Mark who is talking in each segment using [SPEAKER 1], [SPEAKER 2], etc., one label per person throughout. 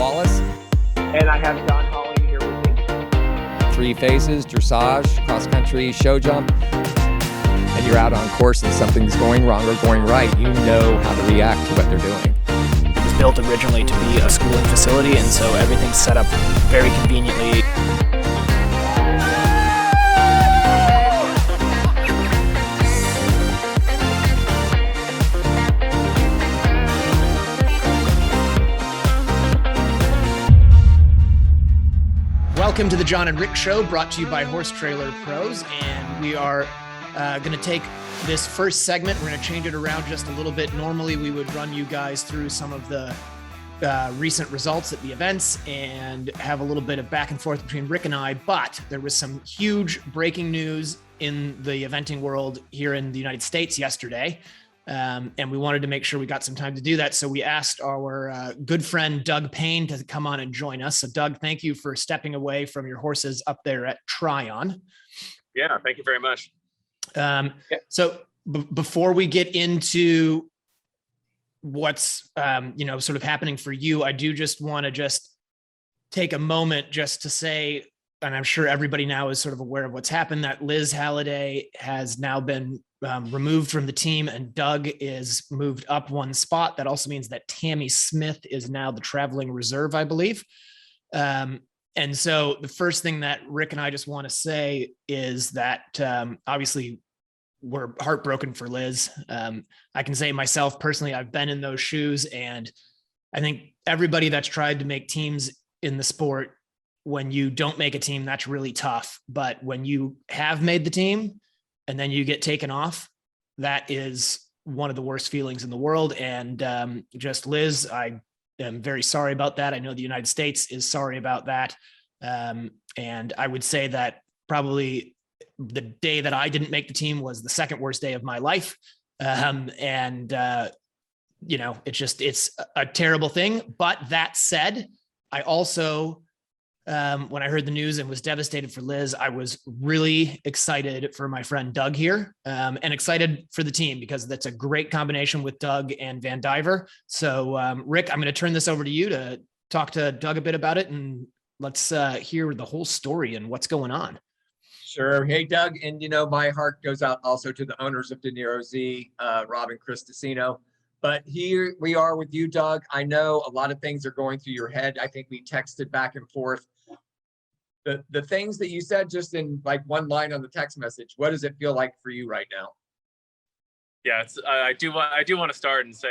[SPEAKER 1] Wallace.
[SPEAKER 2] And I have Don Holly here with me.
[SPEAKER 1] Three phases, dressage, cross-country, show jump. And you're out on course and something's going wrong or going right. You know how to react to what they're doing.
[SPEAKER 3] It was built originally to be a schooling facility, and so everything's set up very conveniently.
[SPEAKER 4] Welcome to the Jon and Rick Show, brought to you by Horse Trailer Pros, and we are going to take this first segment. We're going to change it around just a little bit. Normally, we would run you guys through some of the recent results at the events and have a little bit of back and forth between Rick and I, but there was some huge breaking news in the eventing world here in the United States yesterday. And we wanted to make sure we got some time to do that. So we asked our good friend, Doug Payne, to come on and join us. So Doug, thank you for stepping away from your horses up there at Tryon.
[SPEAKER 5] Yeah, thank you very much.
[SPEAKER 4] So before we get into what's, sort of happening for you, I do just want to just take a moment just to say, and I'm sure everybody now is sort of aware of what's happened, that Liz Halliday has now been removed from the team and Doug is moved up one spot. That also means that Tammy Smith is now the traveling reserve, I believe. And so the first thing that Rick and I just want to say is that obviously we're heartbroken for Liz. I can say myself personally, I've been in those shoes, and I think everybody that's tried to make teams in the sport, when you don't make a team, that's really tough. But when you have made the team and then you get taken off, that is one of the worst feelings in the world. And just Liz, I am very sorry about that. I know the United States is sorry about that. And I would say that probably the day that I didn't make the team was the second worst day of my life. It's a terrible thing. But that said, I also, when I heard the news and was devastated for Liz, I was really excited for my friend Doug here, and excited for the team because that's a great combination with Doug and Van Diver. So, Rick, I'm going to turn this over to you to talk to Doug a bit about it, and let's hear the whole story and what's going on.
[SPEAKER 6] Sure. Hey, Doug. And, my heart goes out also to the owners of De Niro Z, Rob and Chris Decino. But here we are with you, Doug. I know a lot of things are going through your head. I think we texted back and forth. The things that you said just in like one line on the text message, what does it feel like for you right now?
[SPEAKER 5] Yeah, I do want to start and say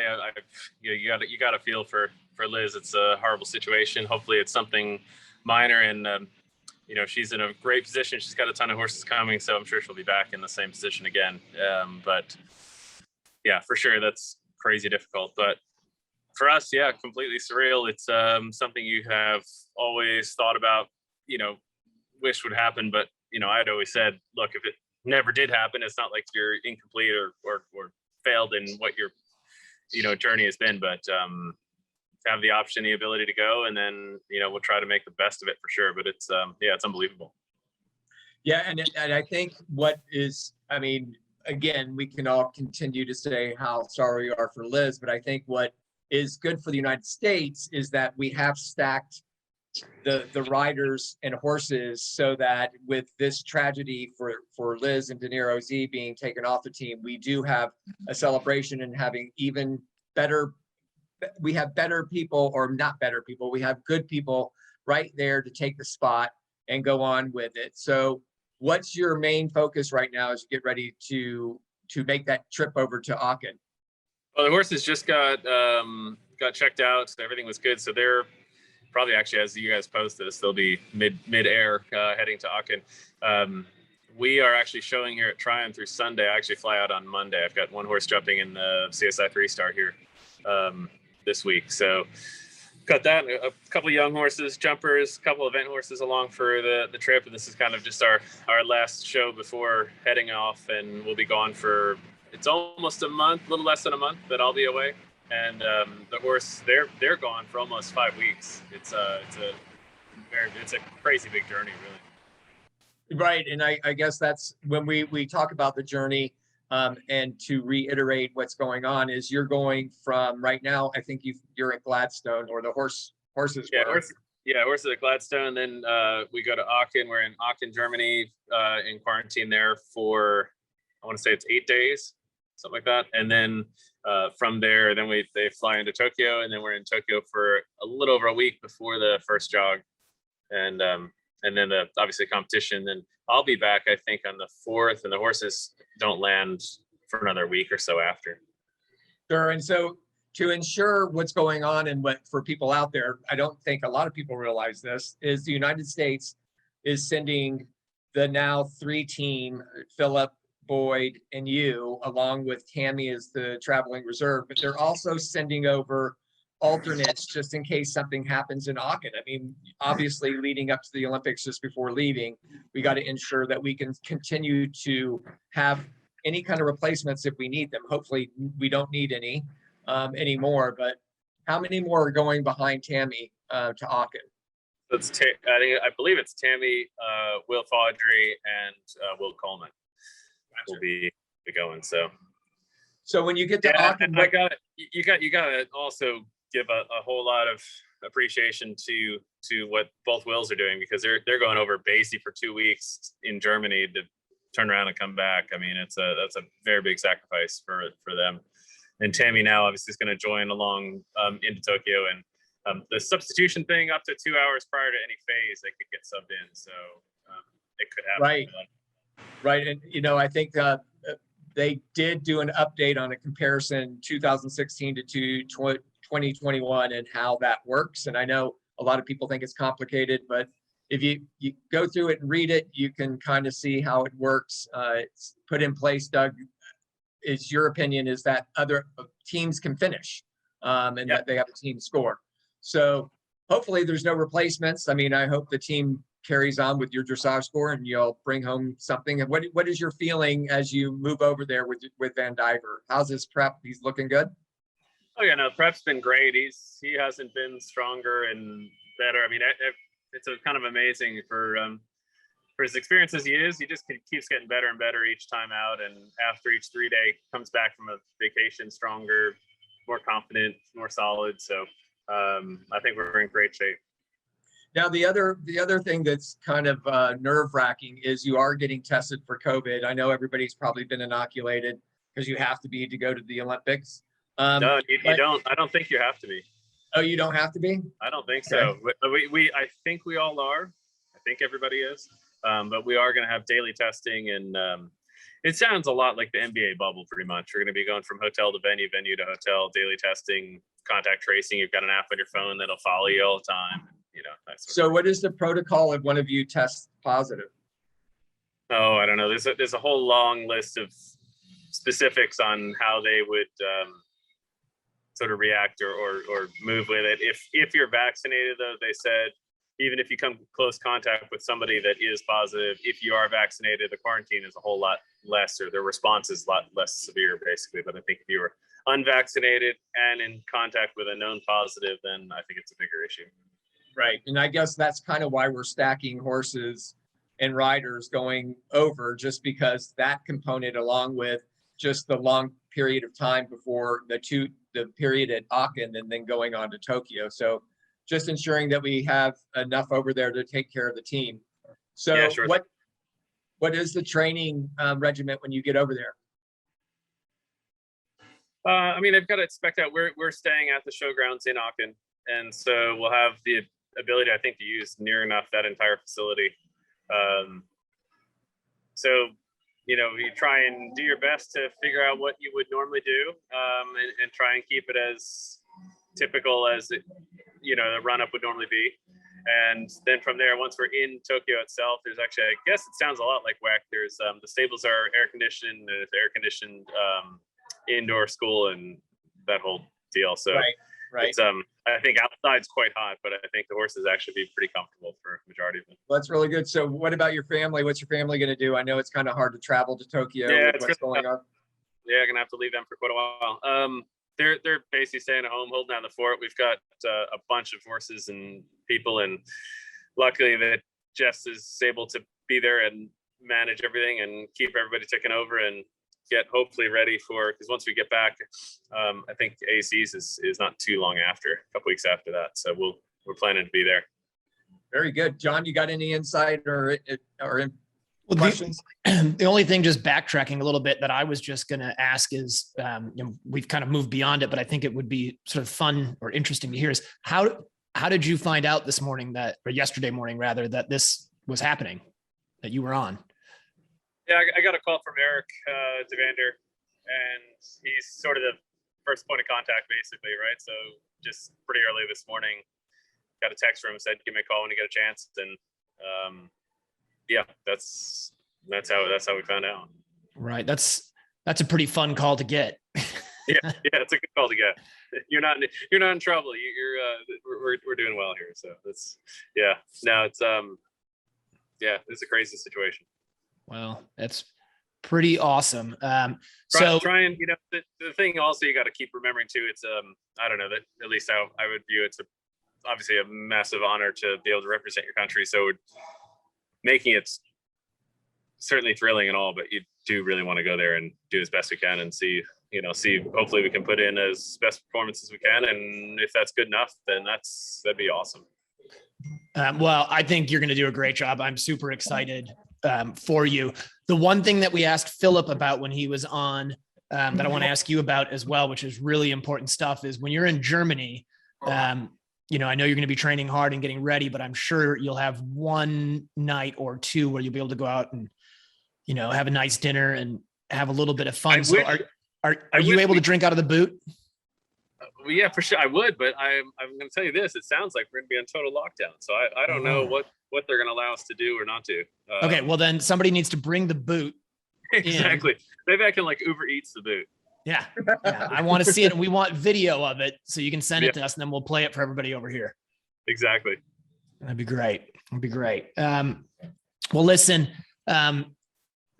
[SPEAKER 5] you got to feel for Liz. It's a horrible situation. Hopefully it's something minor, and she's in a great position. She's got a ton of horses coming, so I'm sure she'll be back in the same position again. But yeah, for sure that's crazy difficult. But for us, yeah, completely surreal. It's something you have always thought about, wish would happen. But, I'd always said, look, if it never did happen, it's not like you're incomplete or failed in what your, journey has been. But to have the option, the ability to go, and then, we'll try to make the best of it for sure. But it's, it's unbelievable.
[SPEAKER 6] Yeah. And I think again, we can all continue to say how sorry we are for Liz, but I think what is good for the United States is that we have stacked the riders and horses so that with this tragedy for Liz and De Niro Z being taken off the team, we do have a celebration and having even better, we have better people, or not better people, we have good people right there to take the spot and go on with it. So what's your main focus right now as you get ready to make that trip over to Aachen?
[SPEAKER 5] Well, the horses just got checked out, so everything was good. So they're probably, actually, as you guys post this, they'll be mid-air heading to Aachen. We are actually showing here at Tryon through Sunday. I actually fly out on Monday. I've got one horse jumping in the CSI 3-star here this week. So got that, a couple of young horses, jumpers, a couple of event horses along for the trip. And this is kind of just our last show before heading off. And we'll be gone for, it's almost a month, a little less than a month that I'll be away. And the horse, they're gone for almost 5 weeks. It's a crazy big journey, really.
[SPEAKER 6] Right. And I guess that's when we talk about the journey, and to reiterate what's going on is you're going from right now, I think you're at Gladstone, or the horse horses
[SPEAKER 5] Yeah,
[SPEAKER 6] were.
[SPEAKER 5] horses at Gladstone. Then we go to Aachen. We're in Aachen, Germany, in quarantine there for, I want to say it's 8 days, something like that. And then from there, then they fly into Tokyo, and then we're in Tokyo for a little over a week before the first jog, and then obviously competition. Then I'll be back, I think, on the 4th, and the horses don't land for another week or so after.
[SPEAKER 6] Sure. And so to ensure what's going on and what for people out there, I don't think a lot of people realize this, is the United States is sending the now 3-team, Philip, Boyd, and you, along with Tammy as the traveling reserve, but they're also sending over alternates just in case something happens in Aachen. I mean, obviously leading up to the Olympics, just before leaving, we got to ensure that we can continue to have any kind of replacements if we need them. Hopefully we don't need any anymore, but how many more are going behind Tammy to Aachen?
[SPEAKER 5] I believe it's Tammy, Will Faudrey, and Will Coleman will be going. So
[SPEAKER 6] when you get to Aachen,
[SPEAKER 5] you got to also give a whole lot of appreciation to what both Wills are doing, because they're going over basically for 2 weeks in Germany to turn around and come back. I mean, that's a very big sacrifice for them. And Tammy now obviously is going to join along into Tokyo, and the substitution thing up to 2 hours prior to any phase, they could get subbed in. So it could happen.
[SPEAKER 6] Right. And, I think they did do an update on a comparison 2016 to 2021 and how that works. And I know a lot of people think it's complicated, but if you go through it and read it, you can kind of see how it works. It's put in place, Doug, is your opinion is that other teams can finish and that they have a team score. So hopefully there's no replacements. I mean, I hope the team carries on with your dressage score and you'll bring home something. And what is your feeling as you move over there with Van Diver? How's his prep? He's looking good?
[SPEAKER 5] Oh yeah, no, prep's been great. He hasn't been stronger and better. I mean, it's a kind of amazing for his experience as he is. He just keeps getting better and better each time out. And after each 3-day, comes back from a vacation stronger, more confident, more solid. So I think we're in great shape.
[SPEAKER 6] Now, the other thing that's kind of nerve-wracking is you are getting tested for COVID. I know everybody's probably been inoculated because you have to be to go to the Olympics.
[SPEAKER 5] No, you don't. I don't think you have to be.
[SPEAKER 6] Oh, you don't have to be?
[SPEAKER 5] I don't think so. I think we all are. I think everybody is. But we are going to have daily testing, and it sounds a lot like the NBA bubble, pretty much. We're going to be going from hotel to venue, venue to hotel, daily testing, contact tracing. You've got an app on your phone that'll follow you all the time. So what is the protocol if one of you tests positive? Oh, I don't know. There's a whole long list of specifics on how they would sort of react or move with it. If you're vaccinated, though, they said, even if you come close contact with somebody that is positive, if you are vaccinated, the quarantine is a whole lot less, or the response is a lot less severe, basically. But I think if you were unvaccinated and in contact with a known positive, then I think it's a bigger issue.
[SPEAKER 6] Right. And I guess that's kind of why we're stacking horses and riders going over, just because that component, along with just the long period of time before the period at Aachen and then going on to Tokyo. So just ensuring that we have enough over there to take care of the team. So yeah, sure. What is the training regiment when you get over there?
[SPEAKER 5] I mean, they've got to expect that we're staying at the showgrounds in Aachen. And so we'll have the ability, I think, to use near enough that entire facility. So, you try and do your best to figure out what you would normally do, and try and keep it as typical as the run-up would normally be. And then from there, once we're in Tokyo itself, there's actually, I guess it sounds a lot like WEC. There's the stables are air-conditioned, there's air-conditioned indoor school and that whole deal. So right. It's, I think outside's quite hot, but I think the horses actually be pretty comfortable for the majority of them.
[SPEAKER 6] Well, that's really good. So what about your family? What's your family going to do? I know it's kind of hard to travel to Tokyo.
[SPEAKER 5] Yeah,
[SPEAKER 6] with what's going on.
[SPEAKER 5] Yeah, I'm going to have to leave them for quite a while. They're basically staying at home, holding down the fort. We've got a bunch of horses and people, and luckily that Jess is able to be there and manage everything and keep everybody ticking over and get hopefully ready for, because once we get back, I think ACs is not too long after, a couple weeks after that. So we're planning to be there.
[SPEAKER 6] Very good. Jon, you got any insight or
[SPEAKER 4] Well,
[SPEAKER 6] questions?
[SPEAKER 4] the only thing, just backtracking a little bit, that I was just going to ask is, we've kind of moved beyond it, but I think it would be sort of fun or interesting to hear is how did you find out this morning or yesterday morning rather, that this was happening, that you were on?
[SPEAKER 5] Yeah, I got a call from Eric Devander, and he's sort of the first point of contact, basically, right? So just pretty early this morning, got a text from him, said, give me a call when you get a chance. And yeah, that's how we found out.
[SPEAKER 4] Right. That's a pretty fun call to get.
[SPEAKER 5] Yeah, it's a good call to get. You're not in trouble. We're doing well here. So it's it's a crazy situation.
[SPEAKER 4] Well, that's pretty awesome.
[SPEAKER 5] Try and the thing also you got to keep remembering too. It's I don't know, that at least how I would view it's obviously a massive honor to be able to represent your country. So making it certainly thrilling and all, but you do really want to go there and do as best we can and see hopefully we can put in as best performance as we can. And if that's good enough, then that'd be awesome.
[SPEAKER 4] Well, I think you're going to do a great job. I'm super excited for you. The one thing that we asked Philip about when he was on, that I want to ask you about as well, which is really important stuff, is when you're in Germany, I know you're going to be training hard and getting ready, but I'm sure you'll have one night or two where you'll be able to go out and, have a nice dinner and have a little bit of fun. So are you able to drink out of the boot?
[SPEAKER 5] Well, yeah, for sure I would, but I'm going to tell you this, it sounds like we're going to be on total lockdown. So I don't know what they're going to allow us to do or not do.
[SPEAKER 4] Okay. Well, then somebody needs to bring the boot.
[SPEAKER 5] Exactly. Maybe I can Uber Eats the boot.
[SPEAKER 4] Yeah. I want to see it. And we want video of it so you can send it to us and then we'll play it for everybody over here.
[SPEAKER 5] Exactly.
[SPEAKER 4] That'd be great. Well, listen,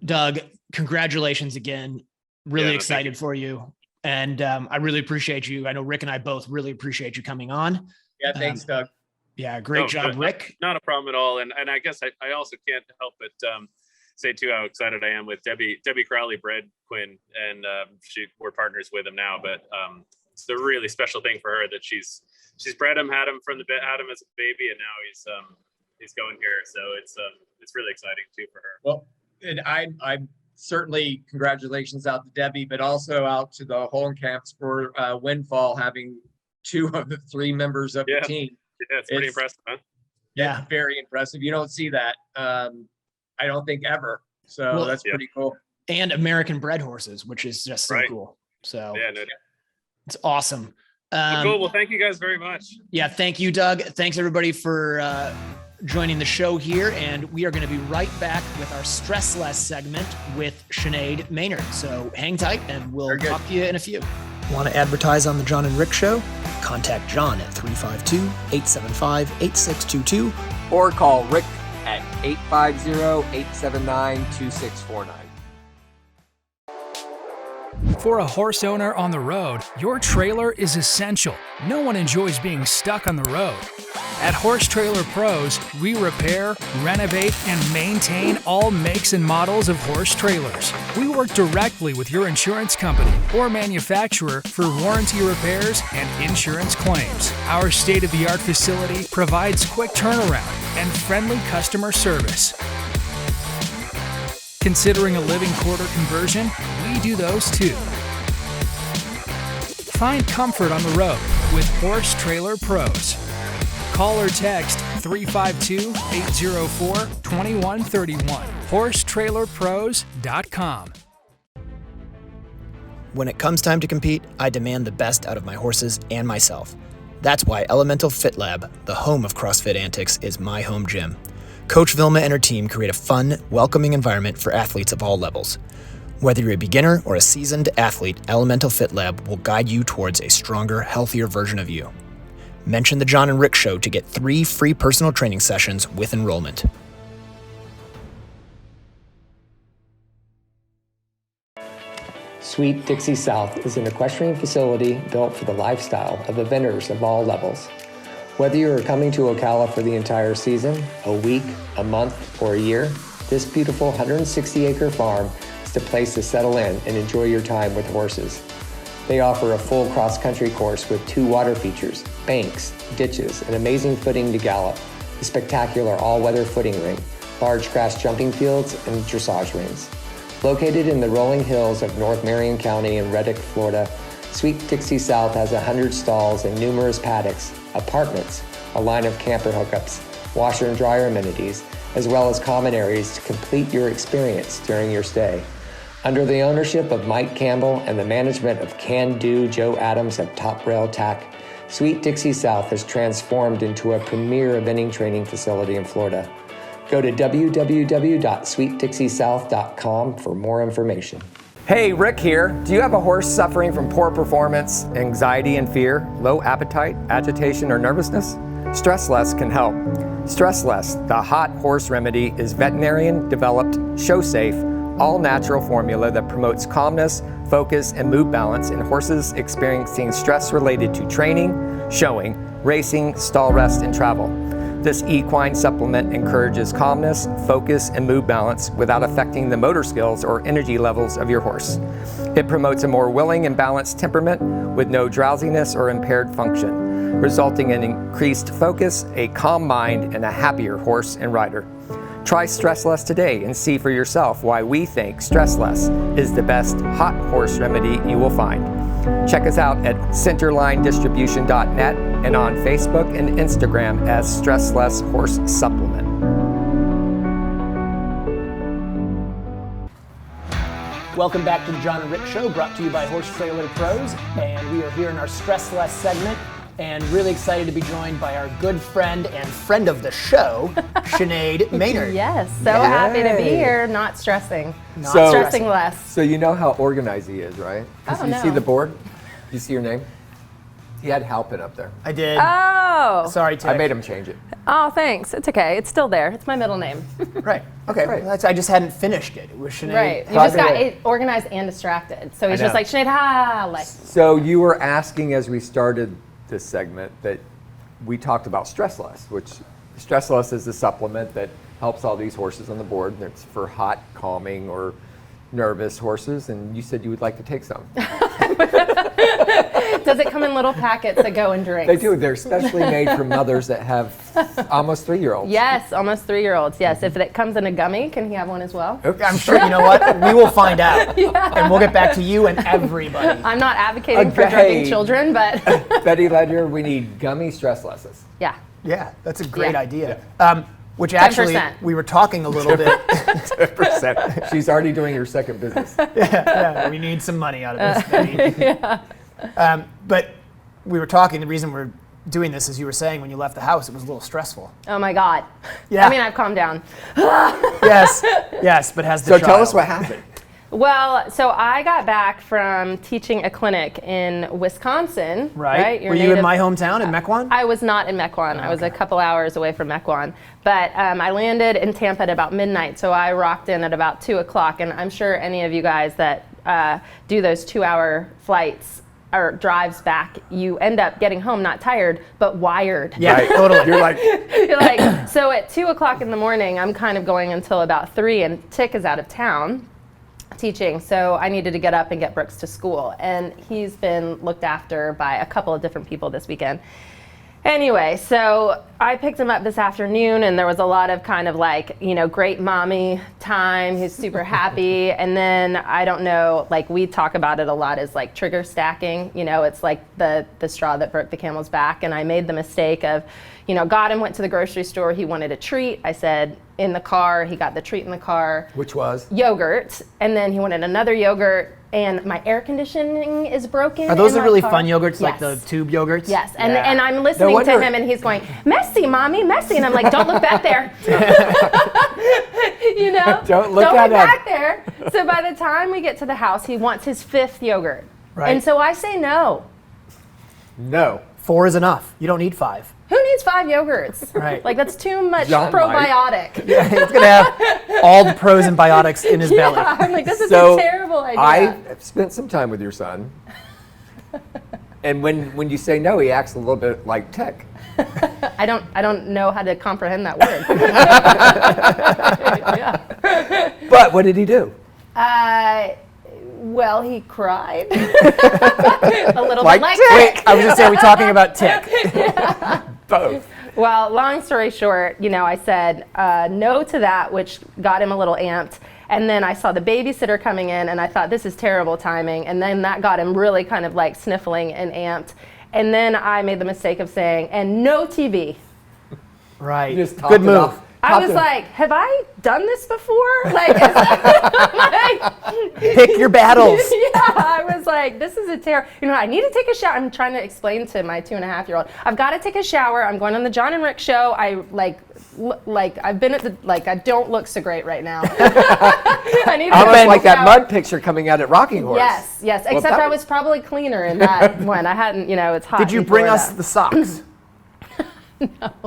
[SPEAKER 4] Doug, congratulations again. Really excited for you. And I really appreciate you. I know Rick and I both really appreciate you coming on.
[SPEAKER 6] Yeah. Thanks, Doug.
[SPEAKER 4] Yeah. Great job, Rick.
[SPEAKER 5] Not a problem at all. And I guess I also can't help but say too how excited I am with Debbie Crowley bred Quinn, and we're partners with him now, but it's a really special thing for her that she's bred him, had him as a baby, and now he's going here. So it's really exciting too for her.
[SPEAKER 6] Well, and I'm certainly congratulations out to Debbie, but also out to the Holenkamps for Windfall having 2 of the 3 members of the team.
[SPEAKER 5] Yeah, it's pretty impressive, huh?
[SPEAKER 6] Yeah, very impressive. You don't see that. I don't think ever. So that's pretty cool.
[SPEAKER 4] And American bred horses, which is just so cool. So it's awesome.
[SPEAKER 5] Cool. Well, thank you guys very much.
[SPEAKER 4] Yeah. Thank you, Doug. Thanks everybody for joining the show here. And we are going to be right back with our Stress Less segment with Sinead Maynard. So hang tight and we'll talk to you in a few. Want to advertise on the Jon and Rick Show? Contact Jon at 352-875-8622
[SPEAKER 1] Or call Rick at 850-879-2649.
[SPEAKER 7] For a horse owner on the road, your trailer is essential. No one enjoys being stuck on the road. At Horse Trailer Pros, we repair, renovate, and maintain all makes and models of horse trailers. We work directly with your insurance company or manufacturer for warranty repairs and insurance claims. Our state-of-the-art facility provides quick turnaround and friendly customer service. Considering a living quarter conversion? We do those too. Find comfort on the road with Horse Trailer Pros. Call or text 352-804-2131. HorseTrailerPros.com.
[SPEAKER 3] When it comes time to compete, I demand the best out of my horses and myself. That's why Elemental Fit Lab, the home of CrossFit antics, is my home gym. Coach Vilma and her team create a fun, welcoming environment for athletes of all levels. Whether you're a beginner or a seasoned athlete, Elemental Fit Lab will guide you towards a stronger, healthier version of you. Mention the Jon and Rick Show to get 3 free personal training sessions with enrollment.
[SPEAKER 1] Sweet Dixie South is an equestrian facility built for the lifestyle of eventers of all levels. Whether you are coming to Ocala for the entire season, a week, a month, or a year, this beautiful 160-acre farm is the place to settle in and enjoy your time with horses. They offer a full cross-country course with 2 water features, banks, ditches, an amazing footing to gallop, a spectacular all-weather footing ring, large grass jumping fields, and dressage rings. Located in the rolling hills of North Marion County in Reddick, Florida, Sweet Dixie South has 100 stalls and numerous paddocks, apartments, a line of camper hookups, washer and dryer amenities, as well as common areas to complete your experience during your stay. Under the ownership of Mike Campbell and the management of Can-Do Joe Adams of Top Rail Tack, Sweet Dixie South has transformed into a premier eventing training facility in Florida. Go to www.sweetdixiesouth.com for more information.
[SPEAKER 8] Hey, Rick here. Do you have a horse suffering from poor performance, anxiety and fear, low appetite, agitation, or nervousness? Stress Less can help. Stress Less, the hot horse remedy, is veterinarian-developed, show-safe, all-natural formula that promotes calmness, focus, and mood balance in horses experiencing stress related to training, showing, racing, stall rest, and travel. This equine supplement encourages calmness, focus, and mood balance without affecting the motor skills or energy levels of your horse. It promotes a more willing and balanced temperament with no drowsiness or impaired function, resulting in increased focus, a calm mind, and a happier horse and rider. Try Stress Less today and see for yourself why we think Stress Less is the best hot horse remedy you will find. Check us out at centerlinedistribution.net and on Facebook and Instagram as Stressless Horse Supplement.
[SPEAKER 3] Welcome back to the Jon and Rick Show, brought to you by Horse Trailer Pros, and we are here in our Stress Less segment, and really excited to be joined by our good friend and friend of the show, Sinead Maynard.
[SPEAKER 9] Yes, so happy to be here, not stressing. Stressing less.
[SPEAKER 8] So you know how organized he is, right?
[SPEAKER 9] Oh,
[SPEAKER 8] you
[SPEAKER 9] no.
[SPEAKER 8] see the board? You see your name? He had Halpin up there.
[SPEAKER 3] I did.
[SPEAKER 9] Oh.
[SPEAKER 3] Sorry, Tick.
[SPEAKER 8] I made him change it.
[SPEAKER 9] Oh, thanks. It's okay. It's still there. It's my middle name.
[SPEAKER 3] Right. Okay.
[SPEAKER 8] Right.
[SPEAKER 3] Well, I just hadn't finished it. It was Sinead.
[SPEAKER 9] Right. You just got organized and distracted. So he's
[SPEAKER 3] I
[SPEAKER 9] just
[SPEAKER 3] know.
[SPEAKER 9] like, Sinead, like.
[SPEAKER 8] So you were asking as we started this segment that we talked about Stress Less, which Stress Less is a supplement that helps all these horses on the board. It's for hot, calming, or nervous horses, and you said you would like to take some.
[SPEAKER 9] Does it come in little packets that go in drinks?
[SPEAKER 8] They do. They're specially made for mothers that have almost 3-year-olds.
[SPEAKER 9] Yes, almost 3-year-olds. Yes, if it comes in a gummy, can he have one as well?
[SPEAKER 3] I'm sure, you know what? We will find out. And we'll get back to you and everybody.
[SPEAKER 9] I'm not advocating for
[SPEAKER 8] Okay.
[SPEAKER 9] drugging children, but
[SPEAKER 8] Betty Ledger, we need gummy Stress Lesses.
[SPEAKER 9] yeah.
[SPEAKER 3] Yeah, that's a great
[SPEAKER 9] Yeah.
[SPEAKER 3] idea. Which actually,
[SPEAKER 9] 10%.
[SPEAKER 3] we were talking a little bit.
[SPEAKER 8] 10%. She's already doing her second business.
[SPEAKER 3] Yeah, we need some money out of this, Betty. But we were talking, the reason we're doing this is you were saying when you left the house, it was a little stressful.
[SPEAKER 9] Oh my God.
[SPEAKER 3] Yeah.
[SPEAKER 9] I mean, I've calmed down.
[SPEAKER 3] Yes, but has the
[SPEAKER 8] So
[SPEAKER 3] child.
[SPEAKER 8] tell us what happened.
[SPEAKER 9] Well, so I got back from teaching a clinic in Wisconsin.
[SPEAKER 3] Right.
[SPEAKER 9] Your
[SPEAKER 3] Were you in
[SPEAKER 9] native-
[SPEAKER 3] my hometown in Mequon?
[SPEAKER 9] I was not in Mequon. I was a couple hours away from Mequon. But I landed in Tampa at about midnight, so I rocked in at about 2 o'clock. And I'm sure any of you guys that do those 2-hour flights or drives back, you end up getting home not tired, but wired.
[SPEAKER 3] Yeah, totally.
[SPEAKER 8] You're like,
[SPEAKER 9] You're like, so at 2 o'clock in the morning, I'm kind of going until about 3, and Tick is out of town teaching, so I needed to get up and get Brooks to school, and he's been looked after by a couple of different people this weekend. Anyway, so I picked him up this afternoon, and there was a lot of kind of like, you know, great mommy time. He's super happy. And then I don't know, like we talk about it a lot as like trigger stacking. You know, it's like the straw that broke the camel's back. And I made the mistake of, you know, got him, went to the grocery store. He wanted a treat. I said in the car, he got the treat in the car.
[SPEAKER 8] which was?
[SPEAKER 9] Yogurt. And then he wanted another yogurt. And my air conditioning is broken.
[SPEAKER 3] Are those
[SPEAKER 9] in
[SPEAKER 3] the
[SPEAKER 9] my
[SPEAKER 3] really
[SPEAKER 9] car.
[SPEAKER 3] fun yogurts, like
[SPEAKER 9] Yes.
[SPEAKER 3] the tube yogurts?
[SPEAKER 9] Yes, and
[SPEAKER 3] Yeah.
[SPEAKER 9] and I'm listening to him, and he's going, "Messy, mommy, messy," and I'm like, "Don't look back there." You know,
[SPEAKER 8] Don't look
[SPEAKER 9] don't
[SPEAKER 8] at
[SPEAKER 9] look
[SPEAKER 8] him.
[SPEAKER 9] back there. So by the time we get to the house, he wants his 5th yogurt,
[SPEAKER 3] Right.
[SPEAKER 9] and so I say no.
[SPEAKER 8] No.
[SPEAKER 3] 4 is enough. You don't need 5.
[SPEAKER 9] Who needs 5 yogurts?
[SPEAKER 3] Right.
[SPEAKER 9] Like that's too much
[SPEAKER 8] John might.
[SPEAKER 9] probiotic.
[SPEAKER 3] Yeah, he's gonna have all the pros and biotics in his belly.
[SPEAKER 9] Yeah, I'm like, this is
[SPEAKER 8] So
[SPEAKER 9] a terrible idea.
[SPEAKER 8] I spent some time with your son. And when you say no, he acts a little bit like Tech.
[SPEAKER 9] I don't know how to comprehend that word. Yeah.
[SPEAKER 8] But what did he do?
[SPEAKER 9] Well, he cried a little bit like
[SPEAKER 3] Tick. I was just saying, are we talking about Tick?
[SPEAKER 8] Both.
[SPEAKER 9] Well, long story short, I said no to that, which got him a little amped. And then I saw the babysitter coming in, and I thought, this is terrible timing. And then that got him really kind of like sniffling and amped. And then I made the mistake of saying, and no TV.
[SPEAKER 3] Right.
[SPEAKER 8] Just topped
[SPEAKER 3] Good
[SPEAKER 8] it
[SPEAKER 3] move.
[SPEAKER 8] off.
[SPEAKER 9] I was like, have I done this before? Like,
[SPEAKER 3] Pick your battles.
[SPEAKER 9] Yeah, I was like, this is a terror. I need to take a shower. I'm trying to explain to my 2.5-year-old, I've got to take a shower. I'm going on the Jon and Rick show. I've been at I don't look so great right now. I need to
[SPEAKER 8] Almost like that mud picture coming out at Rocking Horse.
[SPEAKER 9] Yes. Except I was probably cleaner in that one. I hadn't, it's hot.
[SPEAKER 3] Did you
[SPEAKER 9] in
[SPEAKER 3] bring
[SPEAKER 9] Florida.
[SPEAKER 3] us the socks?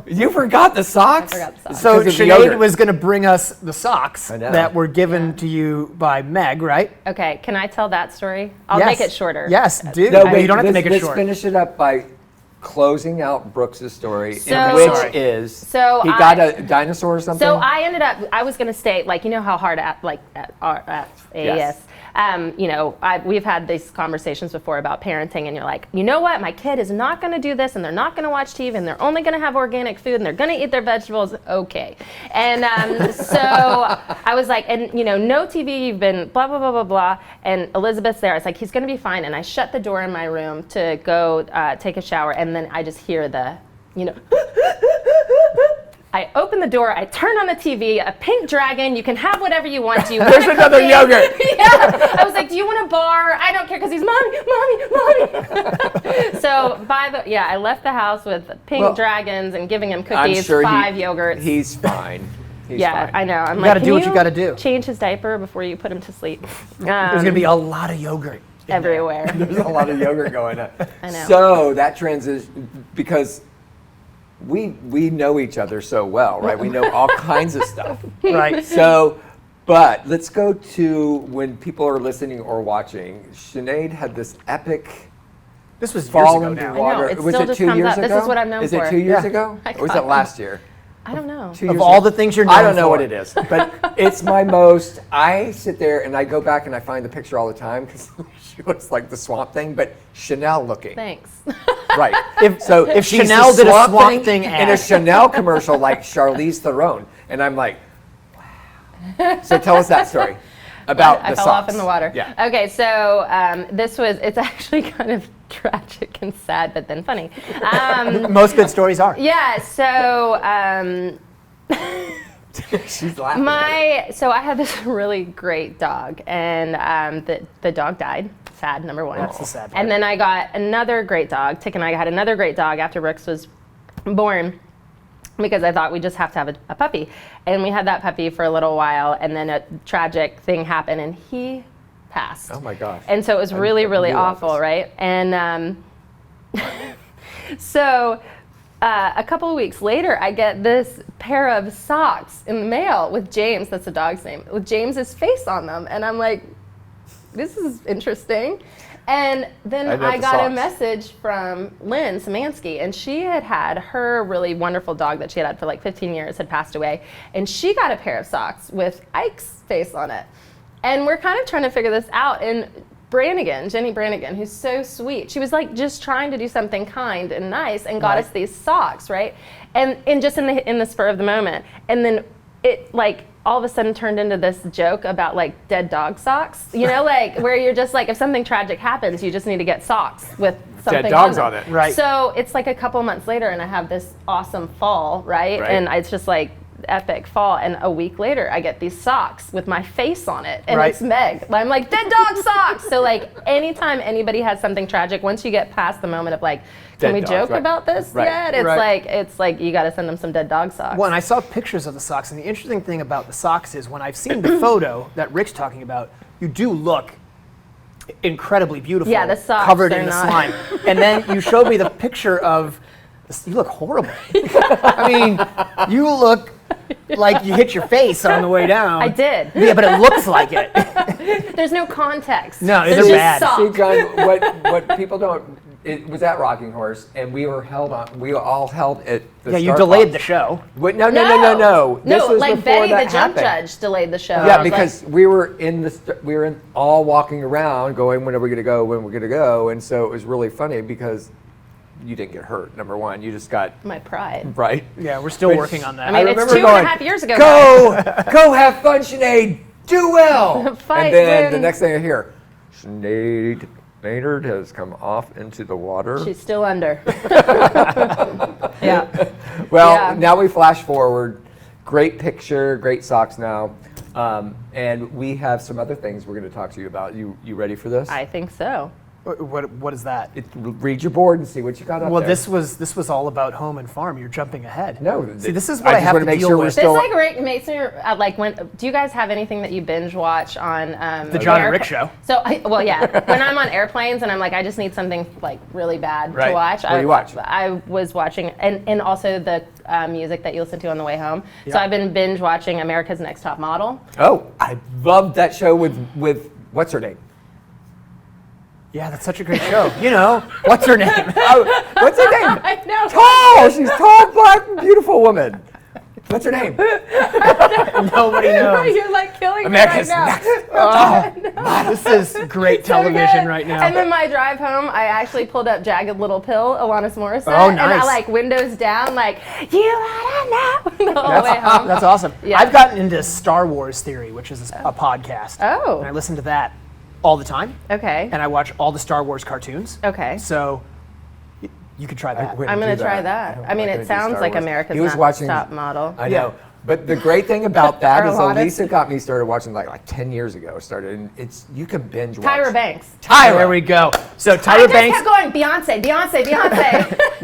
[SPEAKER 8] You forgot the socks?
[SPEAKER 9] I forgot the socks.
[SPEAKER 3] So
[SPEAKER 8] Because of the
[SPEAKER 3] Sinead
[SPEAKER 8] yogurt.
[SPEAKER 3] was going to bring us the socks
[SPEAKER 8] I know.
[SPEAKER 3] that were given to you by Meg, right?
[SPEAKER 9] Okay, can I tell that story? I'll
[SPEAKER 3] Yes.
[SPEAKER 9] make it shorter.
[SPEAKER 3] Yes, do.
[SPEAKER 8] No,
[SPEAKER 3] You
[SPEAKER 8] wait,
[SPEAKER 3] don't have to make it
[SPEAKER 8] let's
[SPEAKER 3] short.
[SPEAKER 8] finish it up by closing out Brooks' story,
[SPEAKER 9] So-
[SPEAKER 8] which
[SPEAKER 3] Sorry.
[SPEAKER 8] is
[SPEAKER 9] So
[SPEAKER 8] he
[SPEAKER 9] I-
[SPEAKER 8] got a dinosaur or something?
[SPEAKER 9] So I was going to stay, how hard at AAS, we've had these conversations before about parenting, and you're like, you know what, my kid is not going to do this, and they're not going to watch TV, and they're only going to have organic food, and they're going to eat their vegetables. Okay. And so I was like, and no TV, you've been blah, blah, blah, blah, blah. And Elizabeth's there. It's like, he's going to be fine. And I shut the door in my room to go take a shower, and then I just hear the, I open the door, I turn on the TV, a pink dragon, you can have whatever you want. Do you
[SPEAKER 8] There's
[SPEAKER 9] want
[SPEAKER 8] another
[SPEAKER 9] cookie?
[SPEAKER 8] yogurt.
[SPEAKER 9] Yeah. I was like, do you want a bar? I don't care, because he's mommy. So I left the house with pink dragons and giving him
[SPEAKER 8] I'm
[SPEAKER 9] cookies,
[SPEAKER 8] sure
[SPEAKER 9] 5 yogurts.
[SPEAKER 8] He's fine. He's
[SPEAKER 9] yeah,
[SPEAKER 8] fine.
[SPEAKER 9] I know. I'm
[SPEAKER 3] You
[SPEAKER 9] like,
[SPEAKER 3] gotta do what you gotta do.
[SPEAKER 9] Change his diaper before you put him to sleep.
[SPEAKER 3] There's going to be a lot of yogurt.
[SPEAKER 9] Everywhere.
[SPEAKER 8] There's a lot of yogurt going on.
[SPEAKER 9] I know.
[SPEAKER 8] So that transition, because we know each other so well, right? We know all kinds of stuff.
[SPEAKER 3] Right.
[SPEAKER 8] So, but let's go to when people are listening or watching. Sinead had this epic
[SPEAKER 3] This was years
[SPEAKER 8] fall
[SPEAKER 3] ago
[SPEAKER 8] into
[SPEAKER 3] now.
[SPEAKER 9] I know,
[SPEAKER 8] water.
[SPEAKER 9] it
[SPEAKER 8] Was
[SPEAKER 9] still
[SPEAKER 8] it
[SPEAKER 9] just
[SPEAKER 8] 2
[SPEAKER 9] comes
[SPEAKER 8] years
[SPEAKER 9] up.
[SPEAKER 8] ago?
[SPEAKER 9] This is what I'm known
[SPEAKER 8] Is
[SPEAKER 9] for.
[SPEAKER 8] it 2 years
[SPEAKER 3] Yeah.
[SPEAKER 8] ago?
[SPEAKER 9] I
[SPEAKER 8] Or was
[SPEAKER 9] got
[SPEAKER 8] it last year?
[SPEAKER 9] I don't know.
[SPEAKER 8] 2
[SPEAKER 3] Of
[SPEAKER 8] years
[SPEAKER 3] all
[SPEAKER 8] ago.
[SPEAKER 3] the things you're known
[SPEAKER 8] I don't know
[SPEAKER 3] for.
[SPEAKER 8] what it is, but it's my most. I sit there and I go back and I find the picture all the time because she looks like the Swamp Thing, but Chanel looking.
[SPEAKER 9] Thanks.
[SPEAKER 8] Right.
[SPEAKER 3] If
[SPEAKER 8] she's
[SPEAKER 3] Chanel
[SPEAKER 8] the
[SPEAKER 3] did a Swamp Thing
[SPEAKER 8] in a
[SPEAKER 3] ad.
[SPEAKER 8] Chanel commercial like Charlize Theron, and I'm like, wow. So tell us that story about
[SPEAKER 9] I
[SPEAKER 8] the
[SPEAKER 9] fell
[SPEAKER 8] socks.
[SPEAKER 9] off in the water.
[SPEAKER 8] Yeah.
[SPEAKER 9] Okay, so it's actually kind of tragic and sad, but then funny.
[SPEAKER 3] Most good stories are.
[SPEAKER 9] Yeah, so
[SPEAKER 8] She's laughing.
[SPEAKER 9] so I had this really great dog, and the dog died. Sad, number one.
[SPEAKER 3] That's the sad part.
[SPEAKER 9] And then I got another great dog. Tick and I had another great dog after Brooks was born, because I thought we just have to have a puppy. And we had that puppy for a little while, and then a tragic thing happened, and he passed.
[SPEAKER 8] Oh my gosh.
[SPEAKER 9] And so it was really, really
[SPEAKER 8] knew all
[SPEAKER 9] awful,
[SPEAKER 8] this.
[SPEAKER 9] right? And so a couple of weeks later, I get this pair of socks in the mail with James, that's the dog's name, with James's face on them. And I'm like, this is interesting. And then
[SPEAKER 8] I know
[SPEAKER 9] I
[SPEAKER 8] the
[SPEAKER 9] got a
[SPEAKER 8] socks.
[SPEAKER 9] message from Lynn Szymanski, and she had her really wonderful dog that she had for like 15 years had passed away. And she got a pair of socks with Ike's face on it. And we're kind of trying to figure this out. And Jenny Brannigan, who's so sweet, she was like just trying to do something kind and nice and got us these socks, right? And just in the spur of the moment. And then it like all of a sudden turned into this joke about like dead dog socks, like where you're just like, if something tragic happens, you just need to get socks with something
[SPEAKER 8] Dead dogs
[SPEAKER 9] them.
[SPEAKER 8] on it.
[SPEAKER 3] Right.
[SPEAKER 9] So it's like a couple months later, and I have this awesome fall, right?
[SPEAKER 8] Right.
[SPEAKER 9] And it's just like epic fall, and a week later I get these socks with my face on it, and
[SPEAKER 3] Right.
[SPEAKER 9] it's Meg. I'm like, dead dog socks. So like anytime anybody has something tragic, once you get past the moment of like, can
[SPEAKER 8] Dead
[SPEAKER 9] we
[SPEAKER 8] dogs,
[SPEAKER 9] joke
[SPEAKER 8] right.
[SPEAKER 9] about this
[SPEAKER 8] Right.
[SPEAKER 9] yet? It's
[SPEAKER 3] Right.
[SPEAKER 9] like you got to send them some dead dog socks.
[SPEAKER 3] Well, and I saw pictures of the socks, and the interesting thing about the socks is when I've seen the photo that Rick's talking about, you do look incredibly beautiful.
[SPEAKER 9] Yeah, the socks,
[SPEAKER 3] covered
[SPEAKER 9] they're
[SPEAKER 3] in the
[SPEAKER 9] not-
[SPEAKER 3] slime. And then you showed me the picture of. You look horrible. I mean, you look like you hit your face on the way down.
[SPEAKER 9] I did.
[SPEAKER 3] Yeah, but it looks like it.
[SPEAKER 9] There's no context.
[SPEAKER 3] No,
[SPEAKER 9] There's
[SPEAKER 3] they're
[SPEAKER 9] just
[SPEAKER 3] bad.
[SPEAKER 9] socks.
[SPEAKER 8] See, John, what people don't It was at Rocking Horse, and we were all held at the
[SPEAKER 3] Yeah, you
[SPEAKER 8] start
[SPEAKER 3] delayed
[SPEAKER 8] box.
[SPEAKER 3] the show.
[SPEAKER 8] Wait, no. This was
[SPEAKER 9] like
[SPEAKER 8] before
[SPEAKER 9] Betty,
[SPEAKER 8] that
[SPEAKER 9] the jump
[SPEAKER 8] happened.
[SPEAKER 9] judge, delayed the show.
[SPEAKER 8] Yeah,
[SPEAKER 9] I was
[SPEAKER 8] because we were all walking around going, when are we going to go, when we're going to go? And so it was really funny because you didn't get hurt, number one. You just got,
[SPEAKER 9] my pride.
[SPEAKER 8] right?
[SPEAKER 3] Yeah, we're still working on that.
[SPEAKER 9] I mean, it's
[SPEAKER 8] remember
[SPEAKER 9] 2.5 years ago.
[SPEAKER 8] Go have fun, Sinead. Do well.
[SPEAKER 9] Fight,
[SPEAKER 8] and then
[SPEAKER 9] win.
[SPEAKER 8] the next thing I hear, Sinead Maynard has come off into the water.
[SPEAKER 9] She's still under. Yeah.
[SPEAKER 8] Well,
[SPEAKER 9] Yeah.
[SPEAKER 8] now we flash forward. Great picture, great socks now. And we have some other things we're going to talk to you about. You ready for this?
[SPEAKER 9] I think so.
[SPEAKER 3] What is that?
[SPEAKER 8] Read your board and see what you got up
[SPEAKER 3] Well,
[SPEAKER 8] there.
[SPEAKER 3] this was all about home and farm. You're jumping ahead.
[SPEAKER 8] No.
[SPEAKER 3] See, this is what I
[SPEAKER 8] just
[SPEAKER 3] have
[SPEAKER 8] wanna
[SPEAKER 3] to
[SPEAKER 8] make
[SPEAKER 3] deal
[SPEAKER 8] sure we're
[SPEAKER 3] with.
[SPEAKER 9] This
[SPEAKER 8] still.
[SPEAKER 9] like makes me like when. Do you guys have anything that you binge watch on
[SPEAKER 3] The Jon and Rick show.
[SPEAKER 9] So when I'm on airplanes and I'm like I just need something like really bad
[SPEAKER 8] Right.
[SPEAKER 9] to watch.
[SPEAKER 8] What do you watch?
[SPEAKER 9] I was watching and also the music that you listen to on the way home. So
[SPEAKER 3] Yeah.
[SPEAKER 9] I've been binge watching America's Next Top Model.
[SPEAKER 8] Oh, I loved that show with what's her name?
[SPEAKER 3] Yeah, that's such a great show. You know, what's her name?
[SPEAKER 8] What's her name?
[SPEAKER 9] I know.
[SPEAKER 8] Tall. She's tall, black, beautiful woman. What's her name?
[SPEAKER 3] Nobody knows.
[SPEAKER 9] You're like killing
[SPEAKER 8] America's
[SPEAKER 9] me right
[SPEAKER 8] Next.
[SPEAKER 3] Oh, this is great television
[SPEAKER 9] good.
[SPEAKER 3] right now.
[SPEAKER 9] And then my drive home, I actually pulled up Jagged Little Pill, Alanis Morissette.
[SPEAKER 3] Oh,
[SPEAKER 9] And I
[SPEAKER 3] nice.
[SPEAKER 9] like windows down, like, you oughta know, the whole way home.
[SPEAKER 3] That's awesome.
[SPEAKER 9] Yeah.
[SPEAKER 3] I've gotten into Star Wars Theory, which is a podcast.
[SPEAKER 9] Oh.
[SPEAKER 3] And I listen to that all the time.
[SPEAKER 9] Okay.
[SPEAKER 3] And I watch all the Star Wars cartoons.
[SPEAKER 9] Okay.
[SPEAKER 3] So you could try that.
[SPEAKER 9] I'm going to try that. I mean, it sounds like America's
[SPEAKER 8] He was
[SPEAKER 9] Next
[SPEAKER 8] watching-
[SPEAKER 9] Top Model.
[SPEAKER 8] I know. But the great thing about that
[SPEAKER 9] Or a
[SPEAKER 8] is
[SPEAKER 9] lot of-
[SPEAKER 8] Elisa got me started watching like 10 years ago. And you can binge watch.
[SPEAKER 9] Tyra Banks.
[SPEAKER 3] There we go. So
[SPEAKER 9] I
[SPEAKER 3] Tyra
[SPEAKER 9] just
[SPEAKER 3] Banks.
[SPEAKER 9] kept going, Beyonce.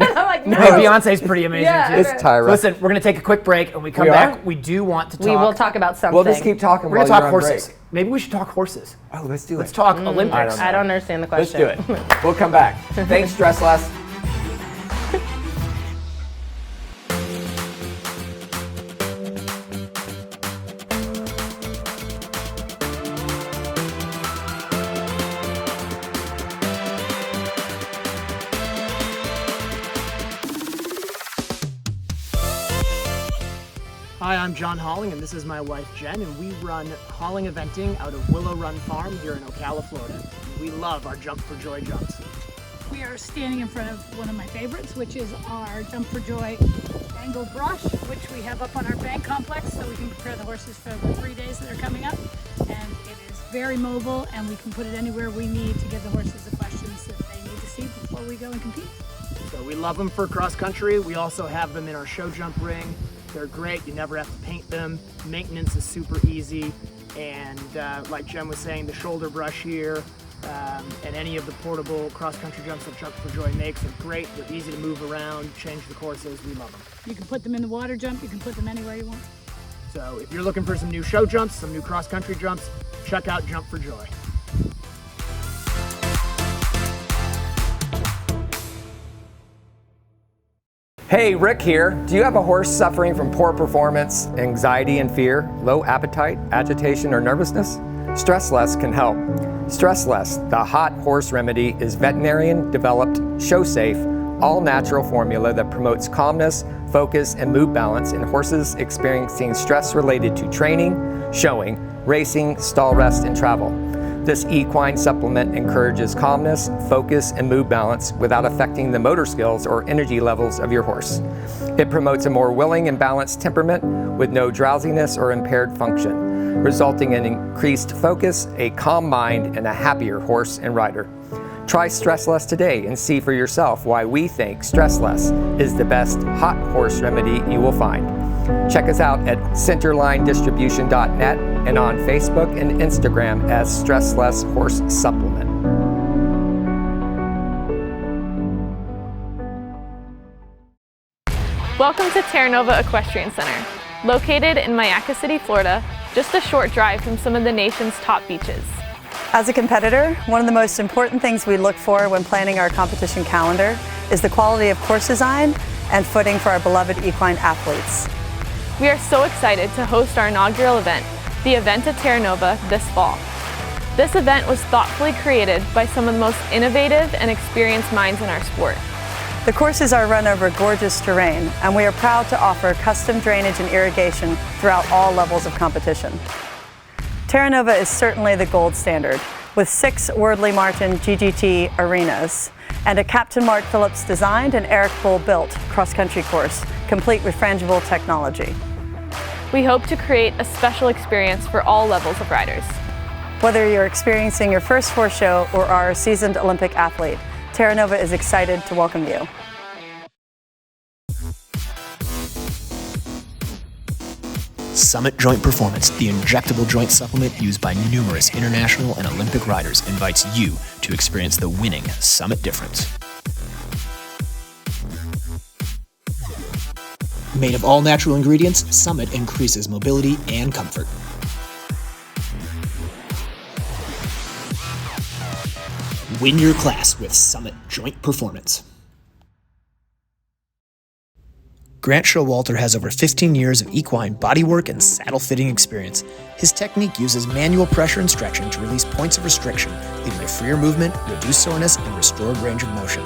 [SPEAKER 9] I'm like, no.
[SPEAKER 3] Hey, Beyonce's pretty amazing
[SPEAKER 9] Yeah.
[SPEAKER 3] too.
[SPEAKER 8] It's Tyra.
[SPEAKER 3] Listen, we're going to take a quick break, and we come
[SPEAKER 8] We
[SPEAKER 3] back.
[SPEAKER 8] are?
[SPEAKER 3] We do want to talk.
[SPEAKER 9] We will talk about something.
[SPEAKER 8] We'll just keep talking
[SPEAKER 3] We're
[SPEAKER 8] while
[SPEAKER 3] going to talk
[SPEAKER 8] you're on
[SPEAKER 3] horses.
[SPEAKER 8] break.
[SPEAKER 3] Maybe we should talk horses.
[SPEAKER 8] Oh, let's do it.
[SPEAKER 3] Let's talk Olympics.
[SPEAKER 9] I don't understand the
[SPEAKER 8] Let's
[SPEAKER 9] question.
[SPEAKER 8] do it. We'll come back. Thanks, Stress Less.
[SPEAKER 3] Hi, I'm John Halling, and this is my wife Jen, and we run Halling Eventing out of Willow Run Farm here in Ocala, Florida. We love our Jump for Joy jumps.
[SPEAKER 10] We are standing in front of one of my favorites, which is our Jump for Joy angle brush, which we have up on our bank complex so we can prepare the horses for the 3 days that are coming up. And it is very mobile, and we can put it anywhere we need to give the horses the questions that they need to see before we go and compete.
[SPEAKER 3] So we love them for cross country. We also have them in our show jump ring. They're great. You never have to paint them. Maintenance is super easy. And like Jen was saying, the shoulder brush here and any of the portable cross-country jumps that Jump for Joy makes are great. They're easy to move around, change the courses. We love them.
[SPEAKER 10] You can put them in the water jump. You can put them anywhere you want.
[SPEAKER 3] So if you're looking for some new show jumps, some new cross-country jumps, check out Jump for Joy.
[SPEAKER 8] Hey, Rick here. Do you have a horse suffering from poor performance, anxiety and fear, low appetite, agitation, or nervousness? Stress Less can help. Stress Less, the hot horse remedy, is veterinarian-developed, show-safe, all-natural formula that promotes calmness, focus, and mood balance in horses experiencing stress related to training, showing, racing, stall rest, and travel. This equine supplement encourages calmness, focus, and mood balance without affecting the motor skills or energy levels of your horse. It promotes a more willing and balanced temperament with no drowsiness or impaired function, resulting in increased focus, a calm mind, and a happier horse and rider. Try Stress Less today and see for yourself why we think Stress Less is the best hot horse remedy you will find. Check us out at centerlinedistribution.net and on Facebook and Instagram as Stress Less Horse Supplement.
[SPEAKER 11] Welcome to Terra Nova Equestrian Center. Located in Mayaca City, Florida, just a short drive from some of the nation's top beaches.
[SPEAKER 12] As a competitor, one of the most important things we look for when planning our competition calendar is the quality of course design and footing for our beloved equine athletes.
[SPEAKER 11] We are so excited to host our inaugural event, the Event at Terra Nova, this fall. This event was thoughtfully created by some of the most innovative and experienced minds in our sport.
[SPEAKER 12] The courses are run over gorgeous terrain, and we are proud to offer custom drainage and irrigation throughout all levels of competition. Terra Nova is certainly the gold standard, with 6 Wordley Martin GGT arenas and a Captain Mark Phillips designed and Eric Bull built cross-country course, complete with frangible technology.
[SPEAKER 11] We hope to create a special experience for all levels of riders.
[SPEAKER 12] Whether you're experiencing your first horse show or are a seasoned Olympic athlete, Terra Nova is excited to welcome you.
[SPEAKER 3] Summit Joint Performance, the injectable joint supplement used by numerous international and Olympic riders, invites you to experience the winning Summit difference. Made of all natural ingredients, Summit increases mobility and comfort. Win your class with Summit Joint Performance. Grant Showalter has over 15 years of equine bodywork and saddle fitting experience. His technique uses manual pressure and stretching to release points of restriction, leading to freer movement, reduced soreness, and restored range of motion.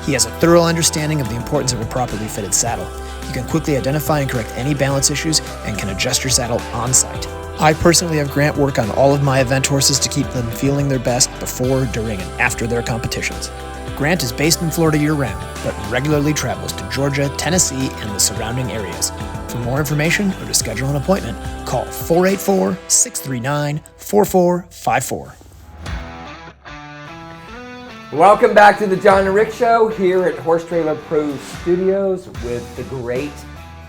[SPEAKER 3] He has a thorough understanding of the importance of a properly fitted saddle. You can quickly identify and correct any balance issues and can adjust your saddle on site. I personally have Grant work on all of my event horses to keep them feeling their best before, during, and after their competitions. Grant is based in Florida year-round, but regularly travels to Georgia, Tennessee, and the surrounding areas. For more information or to schedule an appointment, call 484-639-4454.
[SPEAKER 8] Welcome back to the Jon and Rick Show here at Horse Trailer Pro Studios with the great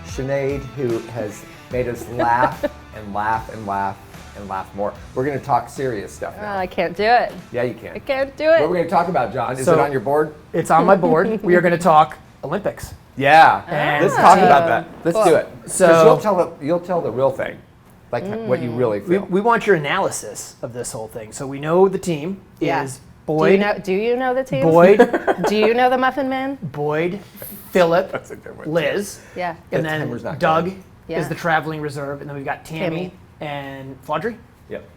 [SPEAKER 8] Sinead, who has made us laugh and laugh and laugh and laugh more. We're going to talk serious stuff now.
[SPEAKER 9] I can't do it.
[SPEAKER 8] Yeah, you can.
[SPEAKER 9] I can't do it.
[SPEAKER 8] What we're going to talk about, John? Is it on your board?
[SPEAKER 3] It's on my board. We are going to talk Olympics.
[SPEAKER 8] Yeah. Let's talk about that. Let's do it.
[SPEAKER 3] So
[SPEAKER 8] you'll tell the real thing, like what you really feel.
[SPEAKER 3] we want your analysis of this whole thing. So we know the team is Boyd.
[SPEAKER 9] Do you know the team?
[SPEAKER 3] Boyd.
[SPEAKER 9] Do you know the Muffin Man?
[SPEAKER 3] Boyd, Philip,
[SPEAKER 9] Yeah.
[SPEAKER 3] Liz, and then Doug is the traveling reserve, and then we've got Tammy. And Flaudry?
[SPEAKER 8] Yep.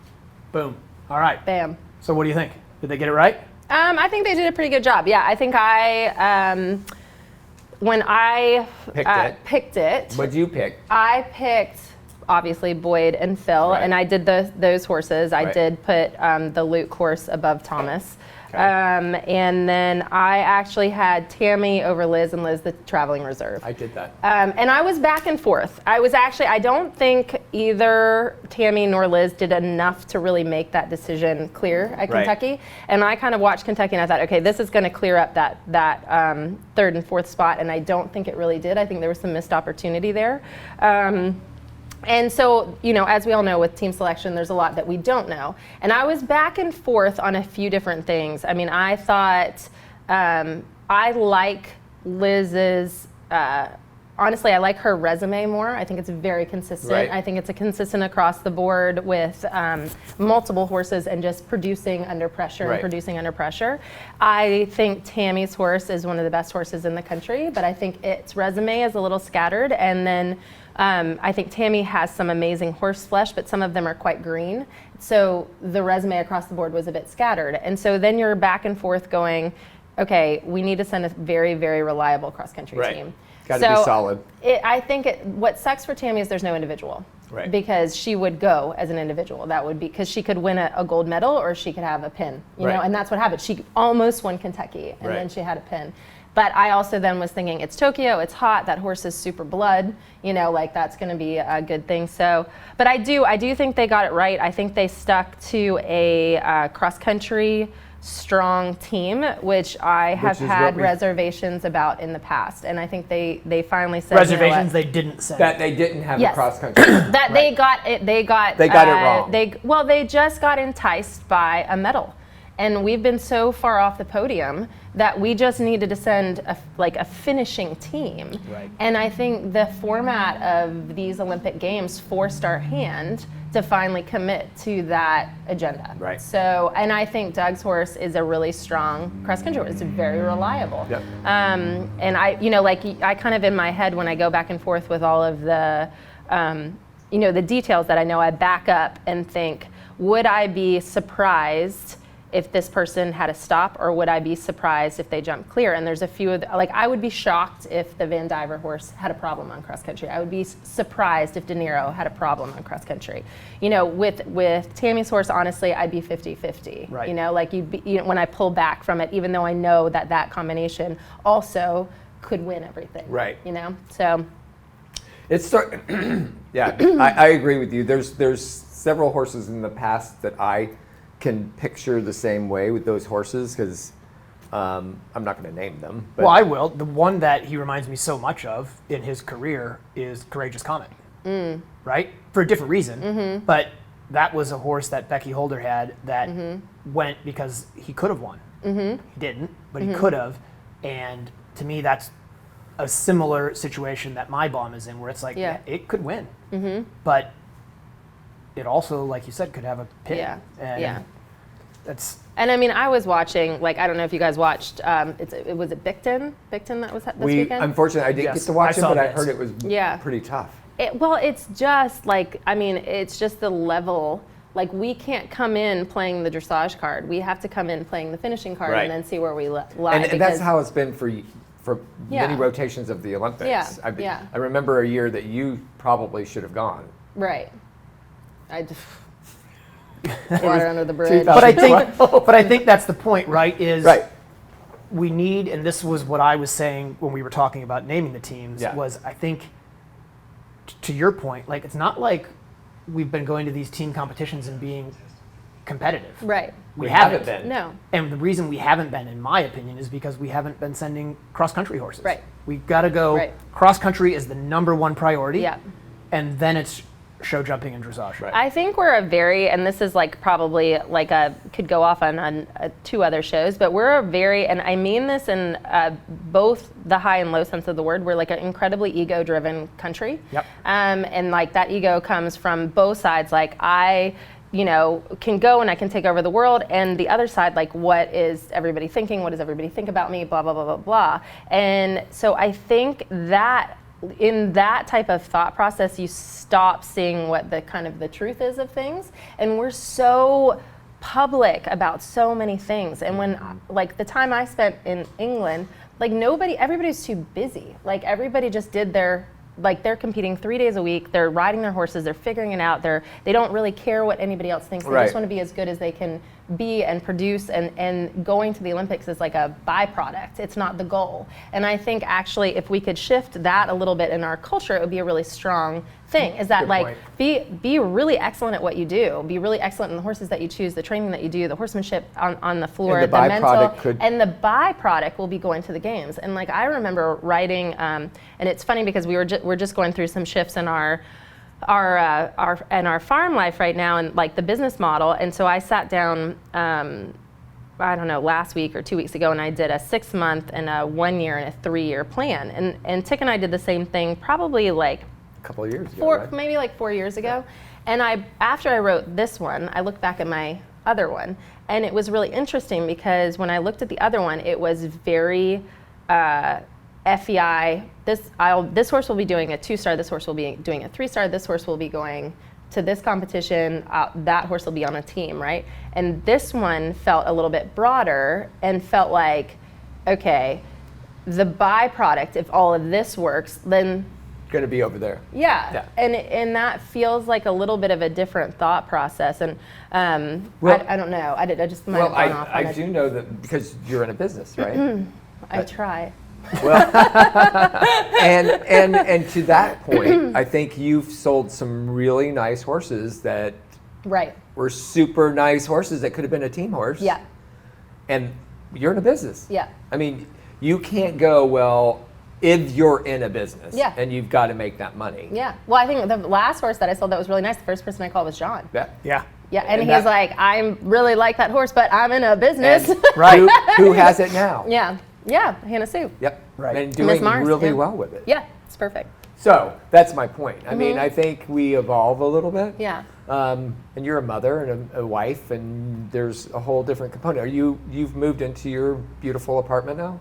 [SPEAKER 3] Boom. All right.
[SPEAKER 9] Bam.
[SPEAKER 3] So what do you think? Did they get it right?
[SPEAKER 9] I think they did a pretty good job. Yeah, I think when I picked it.
[SPEAKER 8] What'd you pick?
[SPEAKER 9] I picked, obviously, Boyd and Phil, and I did those horses. I did put the Luke horse above Thomas. Okay. And then I actually had Tammy over Liz and Liz the traveling reserve.
[SPEAKER 8] I did that.
[SPEAKER 9] And I was back and forth. I don't think either Tammy nor Liz did enough to really make that decision clear at Kentucky. And I kind of watched Kentucky and I thought, okay, this is going to clear up that third and fourth spot. And I don't think it really did. I think there was some missed opportunity there. And so, as we all know with team selection, there's a lot that we don't know. And I was back and forth on a few different things. I mean, I thought I like Liz's, honestly, I like her resume more. I think it's very consistent.
[SPEAKER 8] Right.
[SPEAKER 9] I think it's consistent across the board with multiple horses and just producing under pressure and producing under pressure. I think Tammy's horse is one of the best horses in the country, but I think its resume is a little scattered. And then I think Tammy has some amazing horse flesh, but some of them are quite green. So the resume across the board was a bit scattered. And so then you're back and forth going, okay, we need to send a very, very reliable cross-country team.
[SPEAKER 8] Got to be solid.
[SPEAKER 9] I think what sucks for Tammy is there's no individual.
[SPEAKER 8] Right.
[SPEAKER 9] Because she would go as an individual. That would be because she could win a gold medal or she could have a pin. You know, and that's what happened. She almost won Kentucky and then she had a pin. But I also then was thinking, it's Tokyo, it's hot, that horse is super blood, that's going to be a good thing. So, but I do think they got it right. I think they stuck to a cross-country strong team, which I have had reservations about in the past. And I think they finally said
[SPEAKER 3] reservations they didn't say.
[SPEAKER 8] That they didn't have a cross-country.
[SPEAKER 9] That they got it wrong. They just got enticed by a medal. And we've been so far off the podium that we just needed to send a finishing team.
[SPEAKER 8] Right.
[SPEAKER 9] And I think the format of these Olympic Games forced our hand to finally commit to that agenda.
[SPEAKER 8] Right.
[SPEAKER 9] So, and I think Doug's horse is a really strong cross-country horse. It's very reliable.
[SPEAKER 8] Yep.
[SPEAKER 9] And I kind of in my head when I go back and forth with all of the, the details that I know, I back up and think, would I be surprised if this person had a stop, or would I be surprised if they jumped clear? And there's a few of like, I would be shocked if the Van Diver horse had a problem on cross country. I would be surprised if De Niro had a problem on cross country. You know, with Tammy's horse, honestly, I'd be 50-50.
[SPEAKER 3] Right.
[SPEAKER 9] You know, like when I pull back from it, even though I know that combination also could win everything.
[SPEAKER 8] Right.
[SPEAKER 9] You know, so.
[SPEAKER 8] It's yeah, I agree with you. There's several horses in the past that I can picture the same way with those horses, because I'm not going to name them. But
[SPEAKER 3] Well, I will. The one that he reminds me so much of in his career is Courageous Comet, right? For a different reason, but that was a horse that Becky Holder had that went because he could have won. He didn't, but he could have. And to me, that's a similar situation that my bomb is in, where it's like, yeah, it could win, but it also, like you said, could have a pin.
[SPEAKER 9] Yeah.
[SPEAKER 3] And that's.
[SPEAKER 9] And I mean, I was watching, like, I don't know if you guys watched, it was Bicton that was this weekend?
[SPEAKER 8] Unfortunately, I didn't get to watch it, but I heard it was
[SPEAKER 9] Yeah.
[SPEAKER 8] pretty tough.
[SPEAKER 9] Well, it's just like, I mean, it's just the level. Like, we can't come in playing the dressage card. We have to come in playing the finishing card
[SPEAKER 8] Right.
[SPEAKER 9] and then see where we lie.
[SPEAKER 8] And that's how it's been for
[SPEAKER 9] Yeah.
[SPEAKER 8] many rotations of the Olympics.
[SPEAKER 9] Yeah.
[SPEAKER 8] I remember a year that you probably should have gone.
[SPEAKER 9] Right. I just water under the bridge.
[SPEAKER 3] But I think that's the point, right? Is
[SPEAKER 8] Right.
[SPEAKER 3] we need, and this was what I was saying when we were talking about naming the teams,
[SPEAKER 8] Yeah.
[SPEAKER 3] was I think, to your point, like, it's not like we've been going to these team competitions and being competitive.
[SPEAKER 9] Right.
[SPEAKER 3] We haven't
[SPEAKER 8] been.
[SPEAKER 9] No.
[SPEAKER 3] And the reason we haven't been, in my opinion, is because we haven't been sending cross-country horses.
[SPEAKER 9] Right.
[SPEAKER 3] We've got to go,
[SPEAKER 9] Right.
[SPEAKER 3] cross-country is the #1 priority.
[SPEAKER 9] Yeah.
[SPEAKER 3] And then it's show jumping and dressage.
[SPEAKER 8] Right.
[SPEAKER 9] I think we're a very, and this is like probably like could go off on 2 other shows, but we're a very, and I mean this in both the high and low sense of the word, we're like an incredibly ego-driven country.
[SPEAKER 3] Yep.
[SPEAKER 9] And like that ego comes from both sides. Like I, can go and I can take over the world, and the other side, like, what is everybody thinking? What does everybody think about me? Blah, blah, blah, blah, blah. And so I think that in that type of thought process, you stop seeing what the kind of the truth is of things. And we're so public about so many things. And when, like, the time I spent in England, like, everybody's too busy. Like, everybody just did they're competing 3 days a week. They're riding their horses. They're figuring it out. They don't really care what anybody else thinks. They
[SPEAKER 8] Right.
[SPEAKER 9] just want to be as good as they can be and produce. And going to the Olympics is like a byproduct. It's not the goal. And I think actually, if we could shift that a little bit in our culture, it would be a really strong thing. Is that
[SPEAKER 3] Good
[SPEAKER 9] like
[SPEAKER 3] point.
[SPEAKER 9] be really excellent at what you do. Be really excellent in the horses that you choose, the training that you do, the horsemanship on the floor,
[SPEAKER 8] And the byproduct
[SPEAKER 9] and the byproduct will be going to the games. And like I remember writing, and it's funny because we're just going through some shifts in our farm life right now, and like the business model. And so I sat down, I don't know, last week or 2 weeks ago, and I did a 6-month and a 1 year and a 3-year plan. And Tick and I did the same thing probably like
[SPEAKER 8] Couple of years ago, right?
[SPEAKER 9] maybe like 4 years ago. And after I wrote this one, I looked back at my other one, and it was really interesting because when I looked at the other one, it was very FEI. This horse will be doing a 2-star. This horse will be doing a 3-star. This horse will be going to this competition. That horse will be on a team, right? And this one felt a little bit broader and felt like, okay, the byproduct, if all of this works, then
[SPEAKER 8] Going to be over there.
[SPEAKER 9] yeah. And that feels like a little bit of a different thought process. And
[SPEAKER 8] Well-
[SPEAKER 9] I don't know. I just might
[SPEAKER 8] Well,
[SPEAKER 9] have gone off on
[SPEAKER 8] I
[SPEAKER 9] it.
[SPEAKER 8] do know that because you're in a business, right?
[SPEAKER 9] I try.
[SPEAKER 8] Well, and to that point, I think you've sold some really nice horses that
[SPEAKER 9] Right.
[SPEAKER 8] were super nice horses that could have been a team horse.
[SPEAKER 9] Yeah.
[SPEAKER 8] And you're in a business.
[SPEAKER 9] Yeah.
[SPEAKER 8] I mean, you can't go, well, if you're in a business
[SPEAKER 9] Yeah.
[SPEAKER 8] and you've got to make that money.
[SPEAKER 9] Yeah. Well, I think the last horse that I sold that was really nice, the first person I called was John.
[SPEAKER 8] Yeah.
[SPEAKER 3] Yeah.
[SPEAKER 9] Yeah. And
[SPEAKER 8] And
[SPEAKER 9] he's
[SPEAKER 8] that-
[SPEAKER 9] like, I really like that horse, but I'm in a business.
[SPEAKER 8] And
[SPEAKER 3] Right.
[SPEAKER 8] who has it now?
[SPEAKER 9] Yeah. Yeah. Hannah Sue.
[SPEAKER 8] Yep.
[SPEAKER 3] Right.
[SPEAKER 8] And
[SPEAKER 9] Miss
[SPEAKER 8] doing
[SPEAKER 9] Mars,
[SPEAKER 8] really
[SPEAKER 9] yeah.
[SPEAKER 8] well with it.
[SPEAKER 9] Yeah. It's perfect.
[SPEAKER 8] So that's my point. I mean, I think we evolve a little bit.
[SPEAKER 9] Yeah.
[SPEAKER 8] And you're a mother and a wife, and there's a whole different component. You've moved into your beautiful apartment now?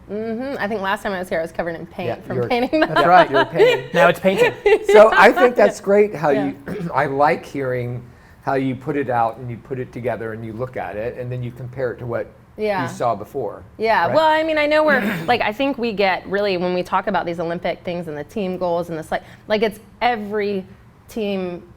[SPEAKER 9] I think last time I was here, I was covered in paint from
[SPEAKER 8] you're-
[SPEAKER 9] painting the
[SPEAKER 3] That's right.
[SPEAKER 8] You're painting.
[SPEAKER 3] Now it's painting.
[SPEAKER 8] So I think that's great how you, I like hearing how you put it out and you put it together and you look at it and then you compare it to what
[SPEAKER 9] Yeah.
[SPEAKER 8] you saw before.
[SPEAKER 9] Yeah,
[SPEAKER 8] right?
[SPEAKER 9] well, I mean, I know we're like, I think we get really, when we talk about these Olympic things and the team goals and this, like it's every team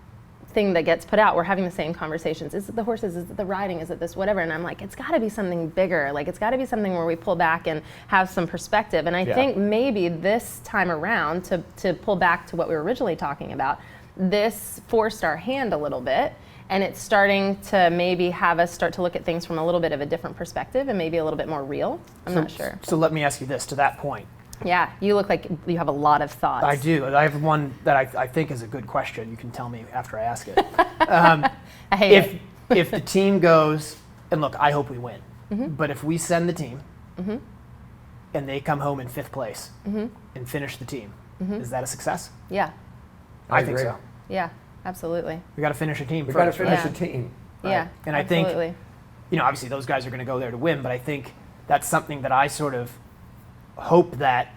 [SPEAKER 9] thing that gets put out, we're having the same conversations. Is it the horses? Is it the riding? Is it this whatever? And I'm like, it's got to be something bigger. Like, it's got to be something where we pull back and have some perspective. And I think maybe this time around, to pull back to what we were originally talking about, this forced our hand a little bit. And it's starting to maybe have us start to look at things from a little bit of a different perspective and maybe a little bit more real. I'm not sure.
[SPEAKER 3] So let me ask you this, to that point.
[SPEAKER 9] Yeah, you look like you have a lot of thoughts.
[SPEAKER 3] I do. I have one that I think is a good question. You can tell me after I ask it.
[SPEAKER 9] I hate it.
[SPEAKER 3] If the team goes, and look, I hope we win, but if we send the team and they come home in 5th place and finish the team, is that a success?
[SPEAKER 9] Yeah.
[SPEAKER 3] I think so.
[SPEAKER 9] Yeah, absolutely.
[SPEAKER 3] We got to finish a team.
[SPEAKER 8] We got to
[SPEAKER 3] first,
[SPEAKER 8] finish
[SPEAKER 3] right?
[SPEAKER 8] a team.
[SPEAKER 9] Yeah,
[SPEAKER 3] And I
[SPEAKER 9] absolutely.
[SPEAKER 3] think, obviously those guys are going to go there to win, but I think that's something that I sort of hope that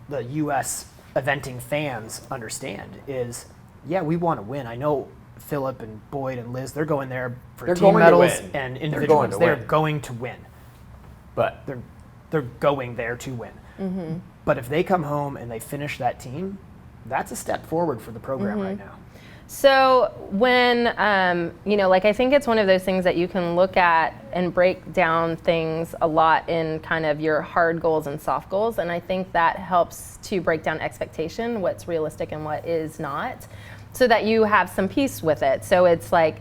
[SPEAKER 3] the U.S. eventing fans understand is, yeah, we want to win. I know Philip and Boyd and Liz, they're going there for team medals and individual wins. They're going to win.
[SPEAKER 8] But
[SPEAKER 3] they're going there to win. But if they come home and they finish that team, that's a step forward for the program right now.
[SPEAKER 9] So when, like I think it's one of those things that you can look at and break down things a lot in kind of your hard goals and soft goals. And I think that helps to break down expectation, what's realistic and what is not, so that you have some peace with it. So it's like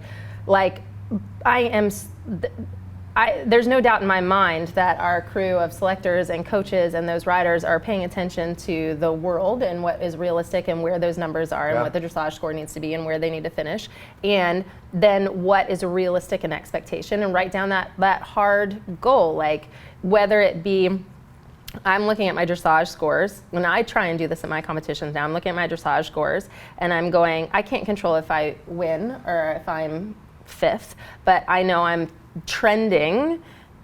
[SPEAKER 9] there's no doubt in my mind that our crew of selectors and coaches and those riders are paying attention to the world and what is realistic and where those numbers are and what the dressage score needs to be and where they need to finish. And then what is a realistic and expectation, and write down that hard goal, like whether it be, I'm looking at my dressage scores. When I try and do this at my competitions now, I'm looking at my dressage scores and I'm going, I can't control if I win or if I'm 5th, but I know I'm trending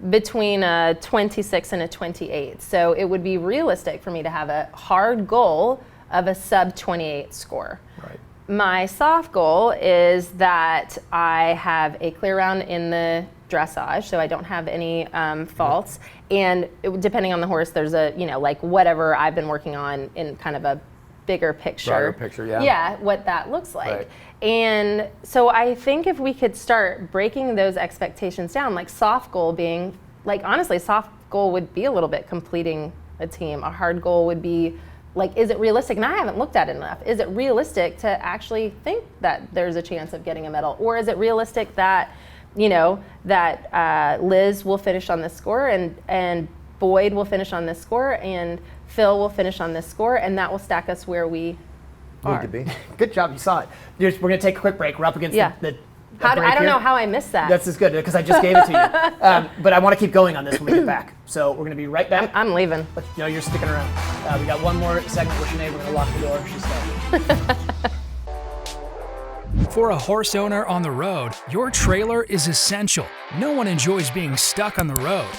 [SPEAKER 9] between a 26 and a 28. So it would be realistic for me to have a hard goal of a sub 28 score.
[SPEAKER 8] Right.
[SPEAKER 9] My soft goal is that I have a clear round in the dressage, so I don't have any faults. And depending on the horse, there's a, like whatever I've been working on in kind of a bigger picture.
[SPEAKER 8] Broader picture, yeah.
[SPEAKER 9] Yeah, what that looks like.
[SPEAKER 8] Right.
[SPEAKER 9] And so I think if we could start breaking those expectations down, like soft goal being, like honestly, soft goal would be a little bit completing a team. A hard goal would be like, is it realistic? And I haven't looked at it enough. Is it realistic to actually think that there's a chance of getting a medal? Or is it realistic that, Liz will finish on this score and Boyd will finish on this score and Phil will finish on this score, and that will stack us where we
[SPEAKER 8] Need to be.
[SPEAKER 3] Good job, you saw it. We're going to take a quick break. We're up against the
[SPEAKER 9] I
[SPEAKER 3] break
[SPEAKER 9] don't
[SPEAKER 3] here.
[SPEAKER 9] know how I missed that.
[SPEAKER 3] That's as good because I just gave it to you. But I want to keep going on this when we get back. So we're going to be right back.
[SPEAKER 9] I'm leaving.
[SPEAKER 3] But you're sticking around. We got one more segment with Sinead. We're going to lock the door. She's staying.
[SPEAKER 7] For a horse owner on the road, your trailer is essential. No one enjoys being stuck on the road.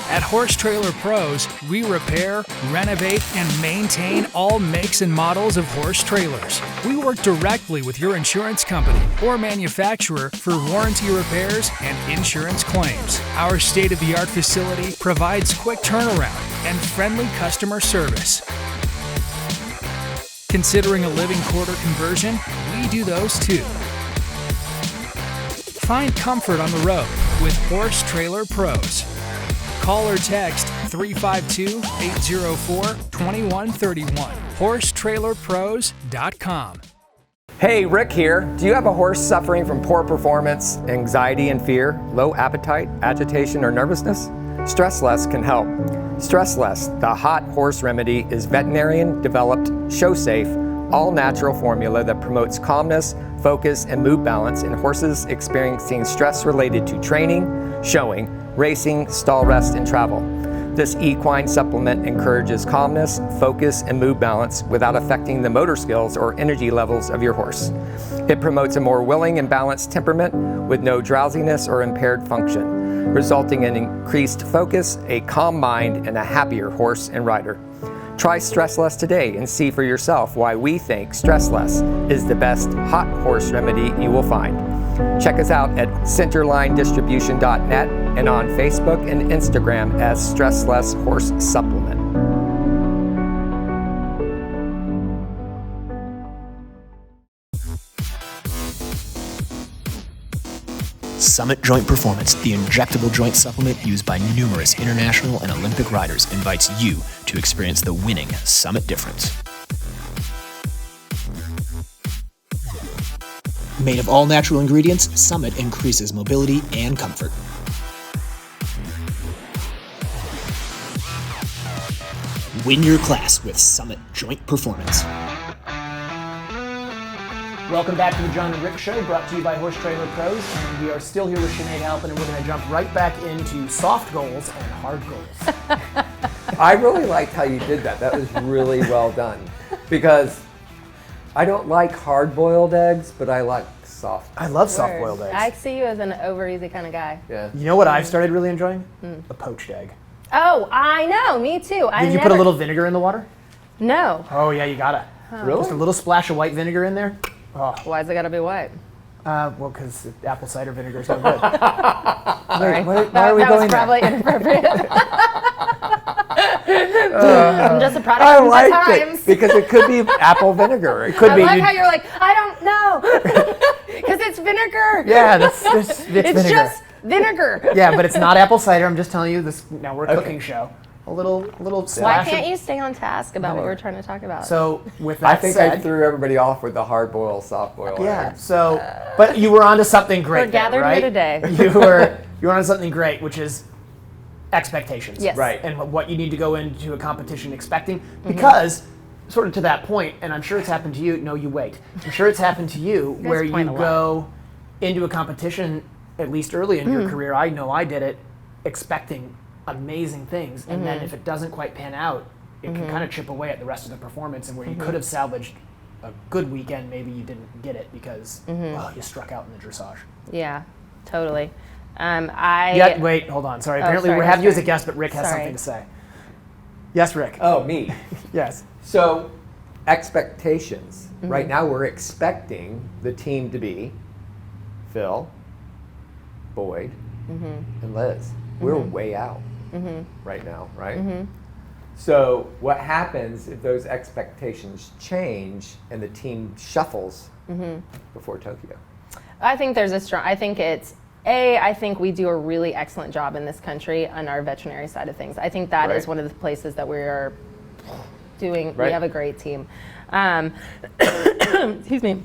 [SPEAKER 7] At Horse Trailer Pros, we repair, renovate, and maintain all makes and models of horse trailers. We work directly with your insurance company or manufacturer for warranty repairs and insurance claims. Our state-of-the-art facility provides quick turnaround and friendly customer service. Considering a living quarter conversion? We do those too. Find comfort on the road with Horse Trailer Pros. Call or text 352-804-2131. HorseTrailerPros.com.
[SPEAKER 8] Hey, Rick here. Do you have a horse suffering from poor performance, anxiety and fear, low appetite, agitation, or nervousness? Stress Less can help. Stress Less, the hot horse remedy, is veterinarian-developed, show-safe, all-natural formula that promotes calmness, focus, and mood balance in horses experiencing stress related to training, showing, racing, stall rest, and travel. This equine supplement encourages calmness, focus, and mood balance without affecting the motor skills or energy levels of your horse. It promotes a more willing and balanced temperament with no drowsiness or impaired function, resulting in increased focus, a calm mind, and a happier horse and rider. Try Stress Less today and see for yourself why we think Stress Less is the best hot horse remedy you will find. Check us out at centerlinedistribution.net and on Facebook and Instagram as Stressless Horse Supplement.
[SPEAKER 3] Summit Joint Performance, the injectable joint supplement used by numerous international and Olympic riders, invites you to experience the winning Summit difference. Made of all natural ingredients, Summit increases mobility and comfort. Win your class with Summit Joint Performance.
[SPEAKER 4] Welcome back to the Jon and Rick Show, brought to you by Horse Trailer Pros. And we are still here with Sinead Halpin, and we're going to jump right back into soft goals and hard goals.
[SPEAKER 8] I really liked how you did that. That was really well done. Because I don't like hard-boiled eggs, but I like soft.
[SPEAKER 4] I love soft-boiled eggs.
[SPEAKER 9] I see you as an over-easy kind of guy.
[SPEAKER 8] Yeah.
[SPEAKER 4] You know what I've started really enjoying? A poached egg.
[SPEAKER 9] Oh, I know. Me too.
[SPEAKER 4] Did you put a little vinegar in the water?
[SPEAKER 9] No.
[SPEAKER 4] Oh, yeah, you gotta.
[SPEAKER 8] Really?
[SPEAKER 4] Just a little splash of white vinegar in there. Oh.
[SPEAKER 9] Why's it gotta be white?
[SPEAKER 4] Well, because apple cider vinegar is no good.
[SPEAKER 9] Sorry.
[SPEAKER 8] Why are we
[SPEAKER 9] that
[SPEAKER 8] going
[SPEAKER 9] was probably
[SPEAKER 8] there?
[SPEAKER 9] inappropriate. I'm just a product
[SPEAKER 8] I
[SPEAKER 9] of the
[SPEAKER 8] liked
[SPEAKER 9] times.
[SPEAKER 8] it because it could be apple vinegar. It could
[SPEAKER 9] I
[SPEAKER 8] be.
[SPEAKER 9] like how you're like, I don't know. Because it's vinegar.
[SPEAKER 4] Yeah, it's vinegar.
[SPEAKER 9] just vinegar.
[SPEAKER 4] Yeah, but it's not apple cider. I'm just telling you this. Now we're a cooking show. A little
[SPEAKER 9] Why
[SPEAKER 4] splash.
[SPEAKER 9] can't you stay on task about what we're trying to talk about?
[SPEAKER 4] So with that
[SPEAKER 8] I think
[SPEAKER 4] said,
[SPEAKER 8] I threw everybody off with the hard-boiled, soft-boiled.
[SPEAKER 4] yeah.
[SPEAKER 8] eggs.
[SPEAKER 4] So, but you were onto something great.
[SPEAKER 9] We're gathered
[SPEAKER 4] there, right?
[SPEAKER 9] here today.
[SPEAKER 4] You were onto something great, which is expectations.
[SPEAKER 9] Yes.
[SPEAKER 8] Right.
[SPEAKER 4] And what you need to go into a competition expecting, because sort of to that point, and I'm sure it's happened to you. No, you wait. I'm sure it's happened to you
[SPEAKER 9] guys
[SPEAKER 4] where you
[SPEAKER 9] point a lot.
[SPEAKER 4] go into a competition, at least early in your career. I know I did it, expecting amazing things, and then if it doesn't quite pan out, it can kind of chip away at the rest of the performance, and where you could have salvaged a good weekend, maybe you didn't get it because well, you struck out in the dressage.
[SPEAKER 9] Yeah, totally.
[SPEAKER 4] Yeah, wait, hold on. Sorry. Apparently
[SPEAKER 9] sorry,
[SPEAKER 4] we have you as a
[SPEAKER 9] sorry.
[SPEAKER 4] guest, but Rick has
[SPEAKER 9] Sorry.
[SPEAKER 4] something to say. Yes, Rick.
[SPEAKER 8] Oh, me.
[SPEAKER 4] Yes.
[SPEAKER 8] So, expectations. Right now, we're expecting the team to be Phil, Boyd, and Liz. We're way out right now, right? So, what happens if those expectations change and the team shuffles before Tokyo?
[SPEAKER 9] I think there's a strong. I think it's I think we do a really excellent job in this country on our veterinary side of things. I think that is one of the places that we are doing.
[SPEAKER 8] Right.
[SPEAKER 9] We have a great team. Excuse me.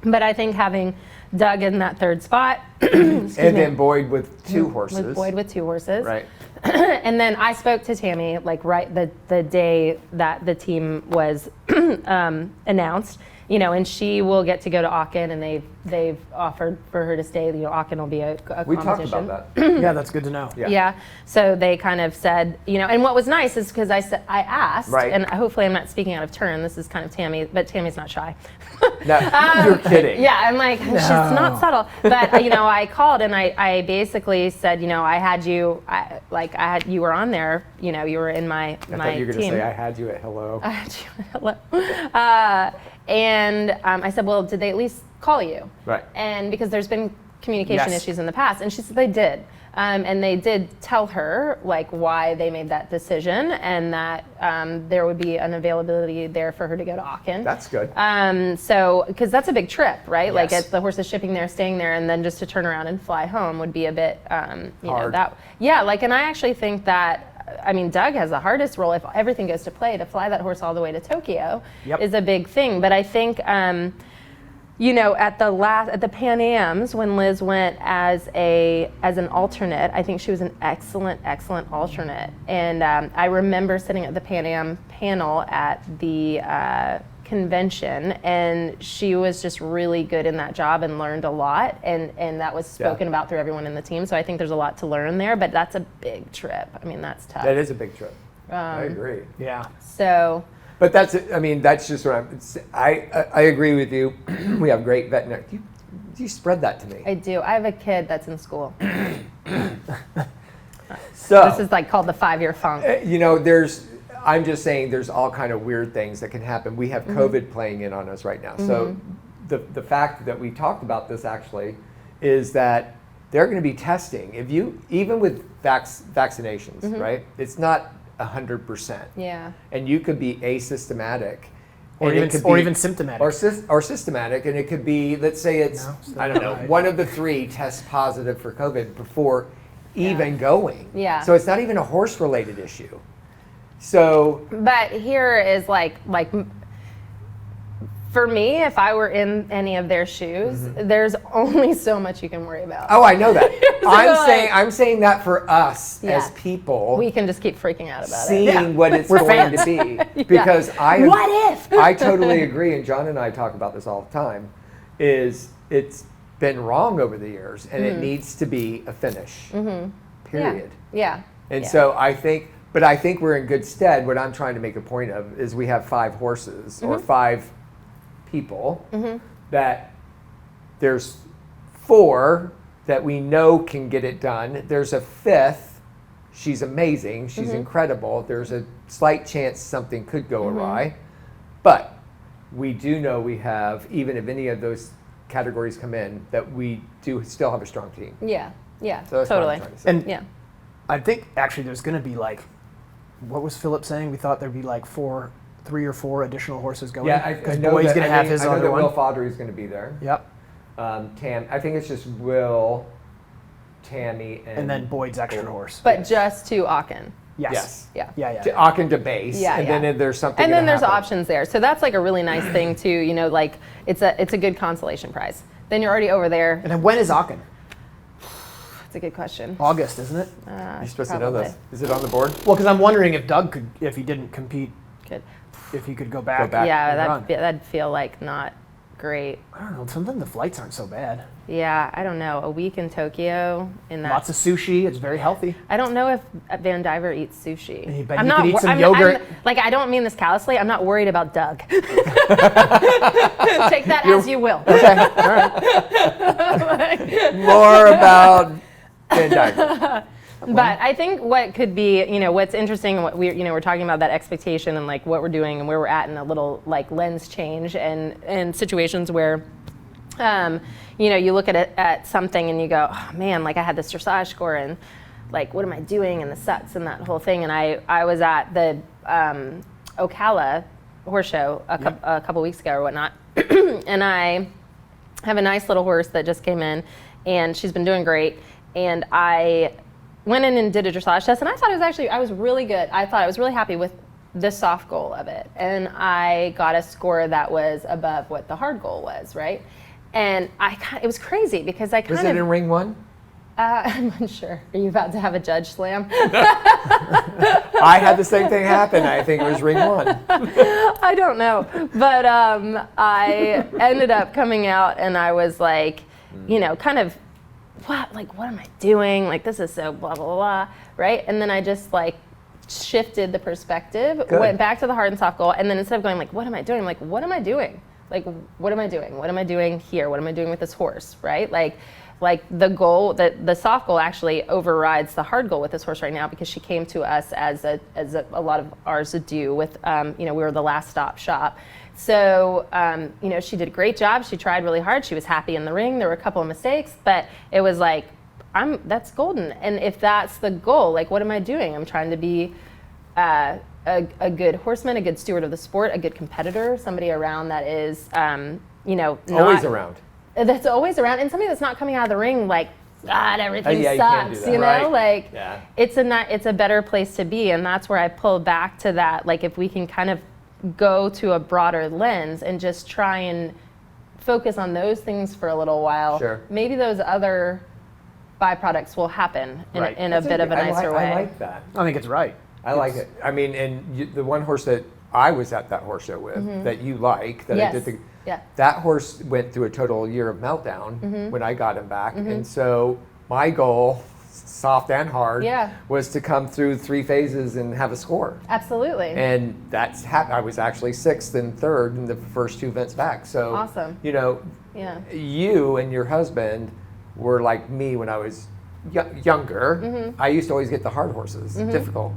[SPEAKER 9] But I think having Doug in that third spot,
[SPEAKER 8] And then Boyd with two horses.
[SPEAKER 9] with Boyd with two horses,
[SPEAKER 8] Right.
[SPEAKER 9] and then I spoke to Tammy like right the day that the team was announced, you know, and she will get to go to Aachen, and they've offered for her to stay. You know, Aachen will be a
[SPEAKER 8] We talked
[SPEAKER 9] competition.
[SPEAKER 8] about that.
[SPEAKER 4] Yeah, that's good to know.
[SPEAKER 9] Yeah. So they kind of said, you know, and what was nice is because I asked,
[SPEAKER 8] Right.
[SPEAKER 9] and hopefully I'm not speaking out of turn. This is kind of Tammy, but Tammy's not shy.
[SPEAKER 8] No, you're kidding.
[SPEAKER 9] Yeah, I'm like, she's not subtle. But, you know, I called and I basically said, you know, I had you, you were on there, you know, you were in my
[SPEAKER 8] I thought you were going to
[SPEAKER 9] team.
[SPEAKER 8] say I had you at hello.
[SPEAKER 9] I had you, hello. And I said, well, did they at least call you?
[SPEAKER 8] Right.
[SPEAKER 9] And because there's been communication
[SPEAKER 4] Yes.
[SPEAKER 9] issues in the past, and she said they did. And they did tell her like why they made that decision, and that there would be an availability there for her to go to Aachen.
[SPEAKER 8] That's good.
[SPEAKER 9] So, because that's a big trip, right? Like,
[SPEAKER 4] Yes.
[SPEAKER 9] it's the horses shipping there, staying there, and then just to turn around and fly home would be a bit, you know,
[SPEAKER 8] Hard.
[SPEAKER 9] that. Yeah, like, and I actually think that, I mean, Doug has the hardest role if everything goes to play. To fly that horse all the way to Tokyo is a big thing. But I think, you know, at the Pan Ams, when Liz went as an alternate, I think she was an excellent alternate. And I remember sitting at the Pan Am panel at the convention, and she was just really good in that job and learned a lot. And that was spoken about through everyone in the team. So I think there's a lot to learn there. But that's a big trip. I mean, that's tough.
[SPEAKER 8] That is a big trip. I agree.
[SPEAKER 4] Yeah.
[SPEAKER 9] So.
[SPEAKER 8] But that's, I mean, that's just what I agree with you. We have great veterinary. You spread that to me.
[SPEAKER 9] I do. I have a kid that's in school.
[SPEAKER 8] So
[SPEAKER 9] This is like called the 5-year funk.
[SPEAKER 8] you know, I'm just saying there's all kind of weird things that can happen. We have COVID playing in on us right now. So the fact that we talked about this actually is that they're going to be testing. If you, even with vaccinations, right? It's not 100%.
[SPEAKER 9] Yeah.
[SPEAKER 8] And you could be asymptomatic.
[SPEAKER 3] Or even symptomatic.
[SPEAKER 8] Or systematic, and it could be, let's say it's, I don't know, one of the 3 tests positive for COVID before even going.
[SPEAKER 9] Yeah.
[SPEAKER 8] So it's not even a horse-related issue. So.
[SPEAKER 9] But here is like for me, if I were in any of their shoes, there's only so much you can worry about.
[SPEAKER 8] Oh, I know that.
[SPEAKER 9] So
[SPEAKER 8] I'm saying that for us as people.
[SPEAKER 9] We can just keep freaking out about
[SPEAKER 8] seeing what it's going to be. Because
[SPEAKER 9] what if?
[SPEAKER 8] I totally agree, and John and I talk about this all the time, is it's been wrong over the years, and it needs to be a finish, period.
[SPEAKER 9] Yeah.
[SPEAKER 8] And so I think we're in good stead. What I'm trying to make a point of is we have 5 horses or 5 people that there's 4 that we know can get it done. There's a 5th. She's amazing. She's incredible. There's a slight chance something could go awry. But we do know we have, even if any of those categories come in, that we do still have a strong team.
[SPEAKER 9] Yeah. Yeah.
[SPEAKER 8] So that's
[SPEAKER 9] totally.
[SPEAKER 8] what I'm trying to say.
[SPEAKER 3] And
[SPEAKER 9] yeah.
[SPEAKER 3] I think actually there's going to be like, what was Philip saying? We thought there'd be like 3 or 4 additional horses going.
[SPEAKER 8] Yeah,
[SPEAKER 3] because Boyd's going to have his
[SPEAKER 8] I know
[SPEAKER 3] other
[SPEAKER 8] that
[SPEAKER 3] one.
[SPEAKER 8] Will Fodry's going to be there.
[SPEAKER 3] Yep.
[SPEAKER 8] I think it's just Will, Tammy,
[SPEAKER 3] and then Boyd's extra horse.
[SPEAKER 9] But just to Aachen.
[SPEAKER 3] Yes.
[SPEAKER 9] Yeah.
[SPEAKER 3] Yeah.
[SPEAKER 8] To Aachen to base.
[SPEAKER 9] Yeah,
[SPEAKER 8] and then if there's something.
[SPEAKER 9] And then there's
[SPEAKER 8] happen.
[SPEAKER 9] options there. So that's like a really nice thing too. You know, like it's a good consolation prize. Then you're already over there.
[SPEAKER 3] And then when is Aachen?
[SPEAKER 9] That's a good question.
[SPEAKER 3] August, isn't it?
[SPEAKER 8] You're supposed to know this. Is it on the board?
[SPEAKER 3] Well, because I'm wondering if Doug could, if he didn't compete, if he could go back.
[SPEAKER 9] Yeah, that'd feel like not great.
[SPEAKER 3] I don't know. Sometimes the flights aren't so bad.
[SPEAKER 9] Yeah, I don't know. A week in Tokyo in that.
[SPEAKER 3] Lots of sushi. It's very healthy.
[SPEAKER 9] I don't know if Van Diver eats sushi.
[SPEAKER 3] But he could eat some yogurt.
[SPEAKER 9] I don't mean this callously. I'm not worried about Doug. Take that as you will.
[SPEAKER 8] Okay. All right. More about Van Diver.
[SPEAKER 9] But I think what could be, what's interesting, what we're talking about that expectation and like what we're doing and where we're at in a little like lens change and situations where, you look at something and you go, oh man, like I had this dressage score and like what am I doing and the sets and that whole thing. And I was at the Ocala horse show a couple weeks ago or whatnot, and I have a nice little horse that just came in, and she's been doing great. And I went in and did a dressage test, and I thought I was really good. I thought I was really happy with the soft goal of it. And I got a score that was above what the hard goal was, right? And it was crazy because I kind of...
[SPEAKER 8] Was it in ring 1?
[SPEAKER 9] I'm unsure. Are you about to have a judge slam?
[SPEAKER 8] I had the same thing happen. I think it was ring 1.
[SPEAKER 9] I don't know. But I ended up coming out and I was like, kind of, what am I doing? Like, this is so blah, blah, blah, right? And then I just like shifted the perspective, went back to the hard and soft goal. And then instead of going like, what am I doing? I'm like, what am I doing? Like, what am I doing? What am I doing here? What am I doing with this horse, right? Like the goal, the soft goal actually overrides the hard goal with this horse right now because she came to us as a lot of ours do with, we were the last stop shop. So, she did a great job. She tried really hard. She was happy in the ring. There were a couple of mistakes, but it was like, that's golden. And if that's the goal, like, what am I doing? I'm trying to be a good horseman, a good steward of the sport, a good competitor, somebody around that is,
[SPEAKER 8] always around.
[SPEAKER 9] That's always around, and somebody that's not coming out of the ring like, God, everything sucks,
[SPEAKER 8] right.
[SPEAKER 9] It's a better place to be, and that's where I pull back to that. Like, if we can kind of go to a broader lens and just try and focus on those things for a little while, maybe those other byproducts will happen in a bit of a nicer way.
[SPEAKER 8] I like that.
[SPEAKER 3] I think it's right.
[SPEAKER 8] I like it. I mean, and the one horse that I was at that horse show with that you like, that I did that horse went through a total year of meltdown when I got him back. And so my goal, soft and hard, was to come through 3 phases and have a score.
[SPEAKER 9] Absolutely.
[SPEAKER 8] And that's I was actually 6th and 3rd in the first 2 events back. So
[SPEAKER 9] awesome.
[SPEAKER 8] You and your husband were like me when I was younger. I used to always get the hard horses, difficult,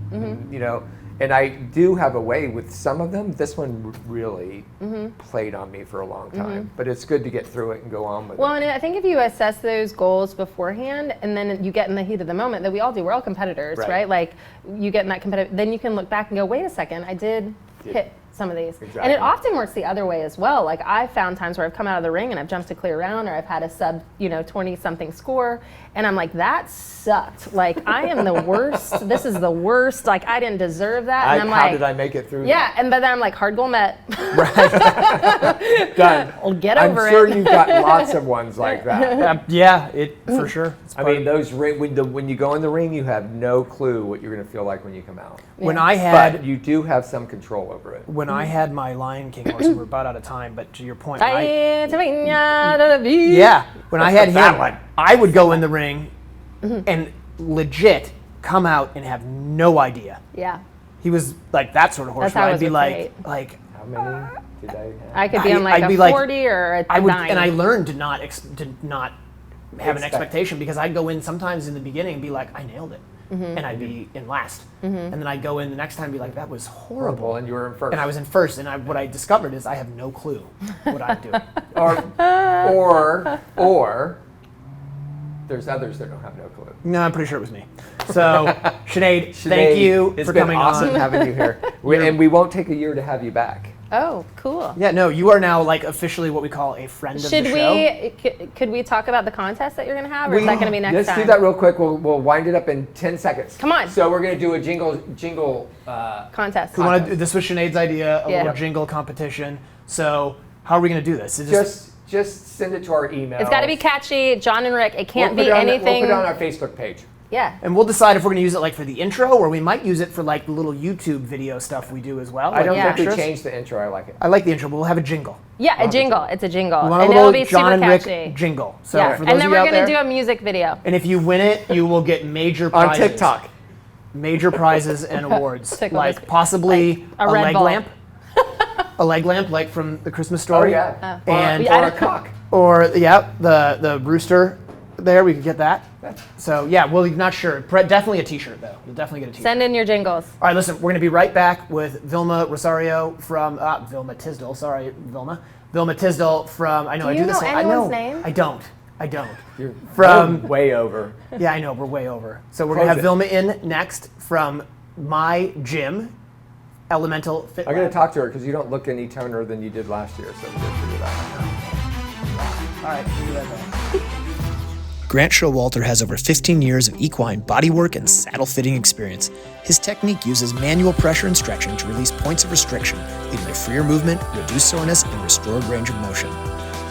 [SPEAKER 8] And I do have a way with some of them. This one really played on me for a long time, but it's good to get through it and go on with
[SPEAKER 9] Well,
[SPEAKER 8] it.
[SPEAKER 9] and I think if you assess those goals beforehand and then you get in the heat of the moment that we all do, we're all competitors, right? Like you get in that competitive, then you can look back and go, wait a second, I did hit some of these.
[SPEAKER 8] Exactly.
[SPEAKER 9] And it often works the other way as well. Like I've found times where I've come out of the ring and I've jumped a clear round or I've had a sub, 20 something score. And I'm like, that sucked. Like I am the worst. This is the worst. Like I didn't deserve that. And I'm
[SPEAKER 8] How
[SPEAKER 9] like,
[SPEAKER 8] did I make it through
[SPEAKER 9] yeah. And but then I'm like, hard goal met.
[SPEAKER 8] Done.
[SPEAKER 9] I'll get over
[SPEAKER 8] I'm sure
[SPEAKER 9] it.
[SPEAKER 8] you've got lots of ones like that.
[SPEAKER 3] Yeah, for sure.
[SPEAKER 8] I mean, those when you go in the ring, you have no clue what you're going to feel like when you come out.
[SPEAKER 3] When I had,
[SPEAKER 8] but you do have some control over it.
[SPEAKER 3] when I had my Lion King horse, we're about out of time. But to your point, when
[SPEAKER 9] Yeah,
[SPEAKER 3] when I had
[SPEAKER 8] that
[SPEAKER 3] him,
[SPEAKER 8] one.
[SPEAKER 3] I would go in the ring and legit come out and have no idea.
[SPEAKER 9] Yeah.
[SPEAKER 3] He was like that sort of horse.
[SPEAKER 9] That's how
[SPEAKER 3] Where
[SPEAKER 9] it
[SPEAKER 3] I'd be
[SPEAKER 9] was
[SPEAKER 3] like,
[SPEAKER 8] How many did I have?
[SPEAKER 9] I could be on like
[SPEAKER 3] I'd
[SPEAKER 9] a
[SPEAKER 3] be like-
[SPEAKER 9] 40 or a
[SPEAKER 3] I would,
[SPEAKER 9] 9.
[SPEAKER 3] and I learned to not have an
[SPEAKER 8] Expect.
[SPEAKER 3] expectation because I'd go in sometimes in the beginning and be like, I nailed it, and I'd be in last, and then I'd go in the next time and be like, that was horrible,
[SPEAKER 8] And you were in first.
[SPEAKER 3] and I was in first, and what I discovered is I have no clue what I'm doing.
[SPEAKER 8] or there's others that don't have no clue.
[SPEAKER 3] No, I'm pretty sure it was me. So, Sinead, thank you
[SPEAKER 8] It's
[SPEAKER 3] for
[SPEAKER 8] been
[SPEAKER 3] coming
[SPEAKER 8] awesome
[SPEAKER 3] on.
[SPEAKER 8] having you here. And we won't take a year to have you back.
[SPEAKER 9] Oh, cool.
[SPEAKER 3] Yeah, no, you are now like officially what we call a friend of
[SPEAKER 9] Should
[SPEAKER 3] the show.
[SPEAKER 9] could we talk about the contest that you're going to have, or is that going to be next
[SPEAKER 8] Let's
[SPEAKER 9] time?
[SPEAKER 8] do that real quick. We'll wind it up in 10 seconds.
[SPEAKER 9] Come on.
[SPEAKER 8] So we're going to do a jingle
[SPEAKER 9] Contest.
[SPEAKER 3] We want to. This was Sinead's idea, a
[SPEAKER 9] Yeah.
[SPEAKER 3] little jingle competition. So, how are we going to do this? Is
[SPEAKER 8] Just send it to our email.
[SPEAKER 9] It's got to be catchy, Jon and Rick. It can't be anything.
[SPEAKER 8] We'll put it on our Facebook page.
[SPEAKER 9] Yeah.
[SPEAKER 3] And we'll decide if we're going to use it like for the intro, or we might use it for like the little YouTube video stuff we do as well.
[SPEAKER 8] I don't
[SPEAKER 3] like
[SPEAKER 8] think we
[SPEAKER 3] extras.
[SPEAKER 8] changed the intro. I like it.
[SPEAKER 3] I like the intro, but we'll have a jingle.
[SPEAKER 9] Yeah, a jingle. It's a jingle.
[SPEAKER 3] We want
[SPEAKER 9] and
[SPEAKER 3] a
[SPEAKER 9] it'll
[SPEAKER 3] little
[SPEAKER 9] be
[SPEAKER 3] Jon
[SPEAKER 9] super
[SPEAKER 3] and
[SPEAKER 9] catchy.
[SPEAKER 3] Rick jingle. So
[SPEAKER 9] Yeah.
[SPEAKER 3] for those
[SPEAKER 9] And then
[SPEAKER 3] of you
[SPEAKER 9] we're
[SPEAKER 3] out
[SPEAKER 9] going to
[SPEAKER 3] there,
[SPEAKER 9] do a music video.
[SPEAKER 3] and if you win it, you will get major
[SPEAKER 8] On
[SPEAKER 3] prizes.
[SPEAKER 8] TikTok.
[SPEAKER 3] Major prizes and awards,
[SPEAKER 9] Tickle
[SPEAKER 3] like
[SPEAKER 9] biscuit.
[SPEAKER 3] possibly
[SPEAKER 9] Like a
[SPEAKER 3] a
[SPEAKER 9] Red
[SPEAKER 3] leg
[SPEAKER 9] Bull.
[SPEAKER 3] lamp. A leg lamp like from the Christmas Story.
[SPEAKER 8] Oh, yeah.
[SPEAKER 3] And
[SPEAKER 8] Or a cock.
[SPEAKER 3] Or the rooster there, we could get that. So yeah, well, not sure. Definitely a t-shirt though. You'll definitely get a t-shirt.
[SPEAKER 9] Send in your jingles.
[SPEAKER 3] All right, listen, we're gonna be right back with Vilma Rosario from Vilma Tisdal. Sorry, Vilma. Vilma Tisdal from I know
[SPEAKER 9] Do
[SPEAKER 3] I
[SPEAKER 9] you
[SPEAKER 3] do this.
[SPEAKER 9] know
[SPEAKER 3] I
[SPEAKER 9] anyone's
[SPEAKER 3] know.
[SPEAKER 9] name?
[SPEAKER 3] I don't.
[SPEAKER 8] You're
[SPEAKER 3] From
[SPEAKER 8] way over.
[SPEAKER 3] Yeah, I know we're way over. So we're
[SPEAKER 8] Close
[SPEAKER 3] gonna have
[SPEAKER 8] it.
[SPEAKER 3] Vilma in next from my gym, Elemental Fit
[SPEAKER 8] I'm going
[SPEAKER 3] Lab.
[SPEAKER 8] to talk to her because you don't look any toner than you did last year. So we're going to figure that out.
[SPEAKER 3] All right, we'll do that then.
[SPEAKER 13] Grant Showalter has over 15 years of equine bodywork and saddle fitting experience. His technique uses manual pressure and stretching to release points of restriction, leading to freer movement, reduced soreness, and restored range of motion.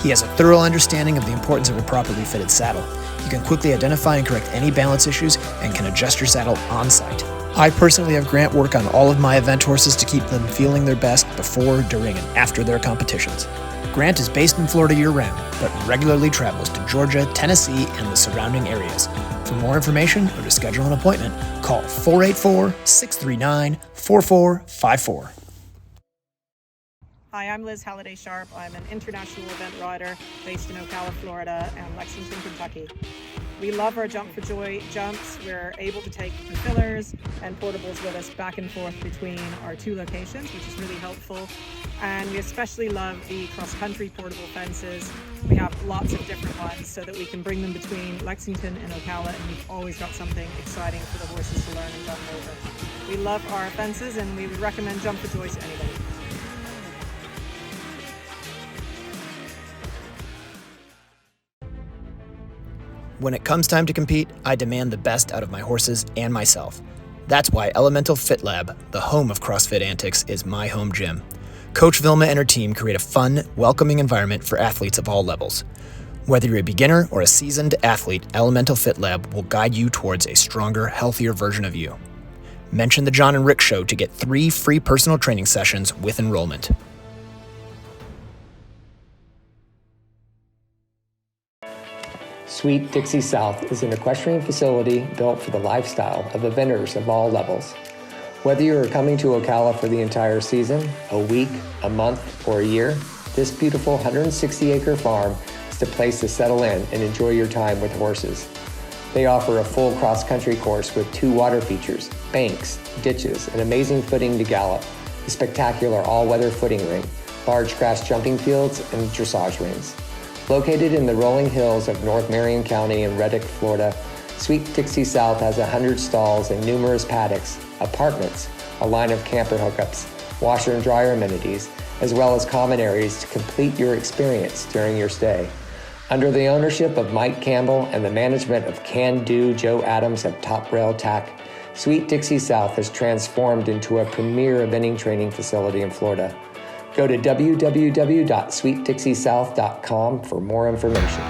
[SPEAKER 13] He has a thorough understanding of the importance of a properly fitted saddle. You can quickly identify and correct any balance issues and can adjust your saddle on site. I personally have Grant work on all of my event horses to keep them feeling their best before, during, and after their competitions. Grant is based in Florida year-round, but regularly travels to Georgia, Tennessee, and the surrounding areas. For more information or to schedule an appointment, call 484-639-4454.
[SPEAKER 14] Hi, I'm Liz Halliday Sharp. I'm an international event rider based in Ocala, Florida, and Lexington, Kentucky. We love our Jump for Joy jumps. We're able to take the fillers and portables with us back and forth between our two locations, which is really helpful. And we especially love the cross-country portable fences. We have lots of different ones so that we can bring them between Lexington and Ocala, and we've always got something exciting for the horses to learn and jump over. We love our fences, and we would recommend Jump for Joy to anybody.
[SPEAKER 3] When it comes time to compete, I demand the best out of my horses and myself. That's why Elemental Fit Lab, the home of CrossFit antics, is my home gym. Coach Vilma and her team create a fun, welcoming environment for athletes of all levels. Whether you're a beginner or a seasoned athlete, Elemental Fit Lab will guide you towards a stronger, healthier version of you. Mention the Jon and Rick Show to get 3 free personal training sessions with enrollment.
[SPEAKER 1] Sweet Dixie South is an equestrian facility built for the lifestyle of eventers of all levels. Whether you are coming to Ocala for the entire season, a week, a month, or a year, this beautiful 160-acre farm is the place to settle in and enjoy your time with horses. They offer a full cross-country course with 2 water features, banks, ditches, and amazing footing to gallop, a spectacular all-weather footing ring, large grass jumping fields, and dressage rings. Located in the rolling hills of North Marion County in Reddick, Florida, Sweet Dixie South has 100 stalls and numerous paddocks, apartments, a line of camper hookups, washer and dryer amenities, as well as common areas to complete your experience during your stay. Under the ownership of Mike Campbell and the management of Can-Do Joe Adams of Top Rail Tack, Sweet Dixie South has transformed into a premier eventing training facility in Florida. Go to www.sweetdixiesouth.com for more information.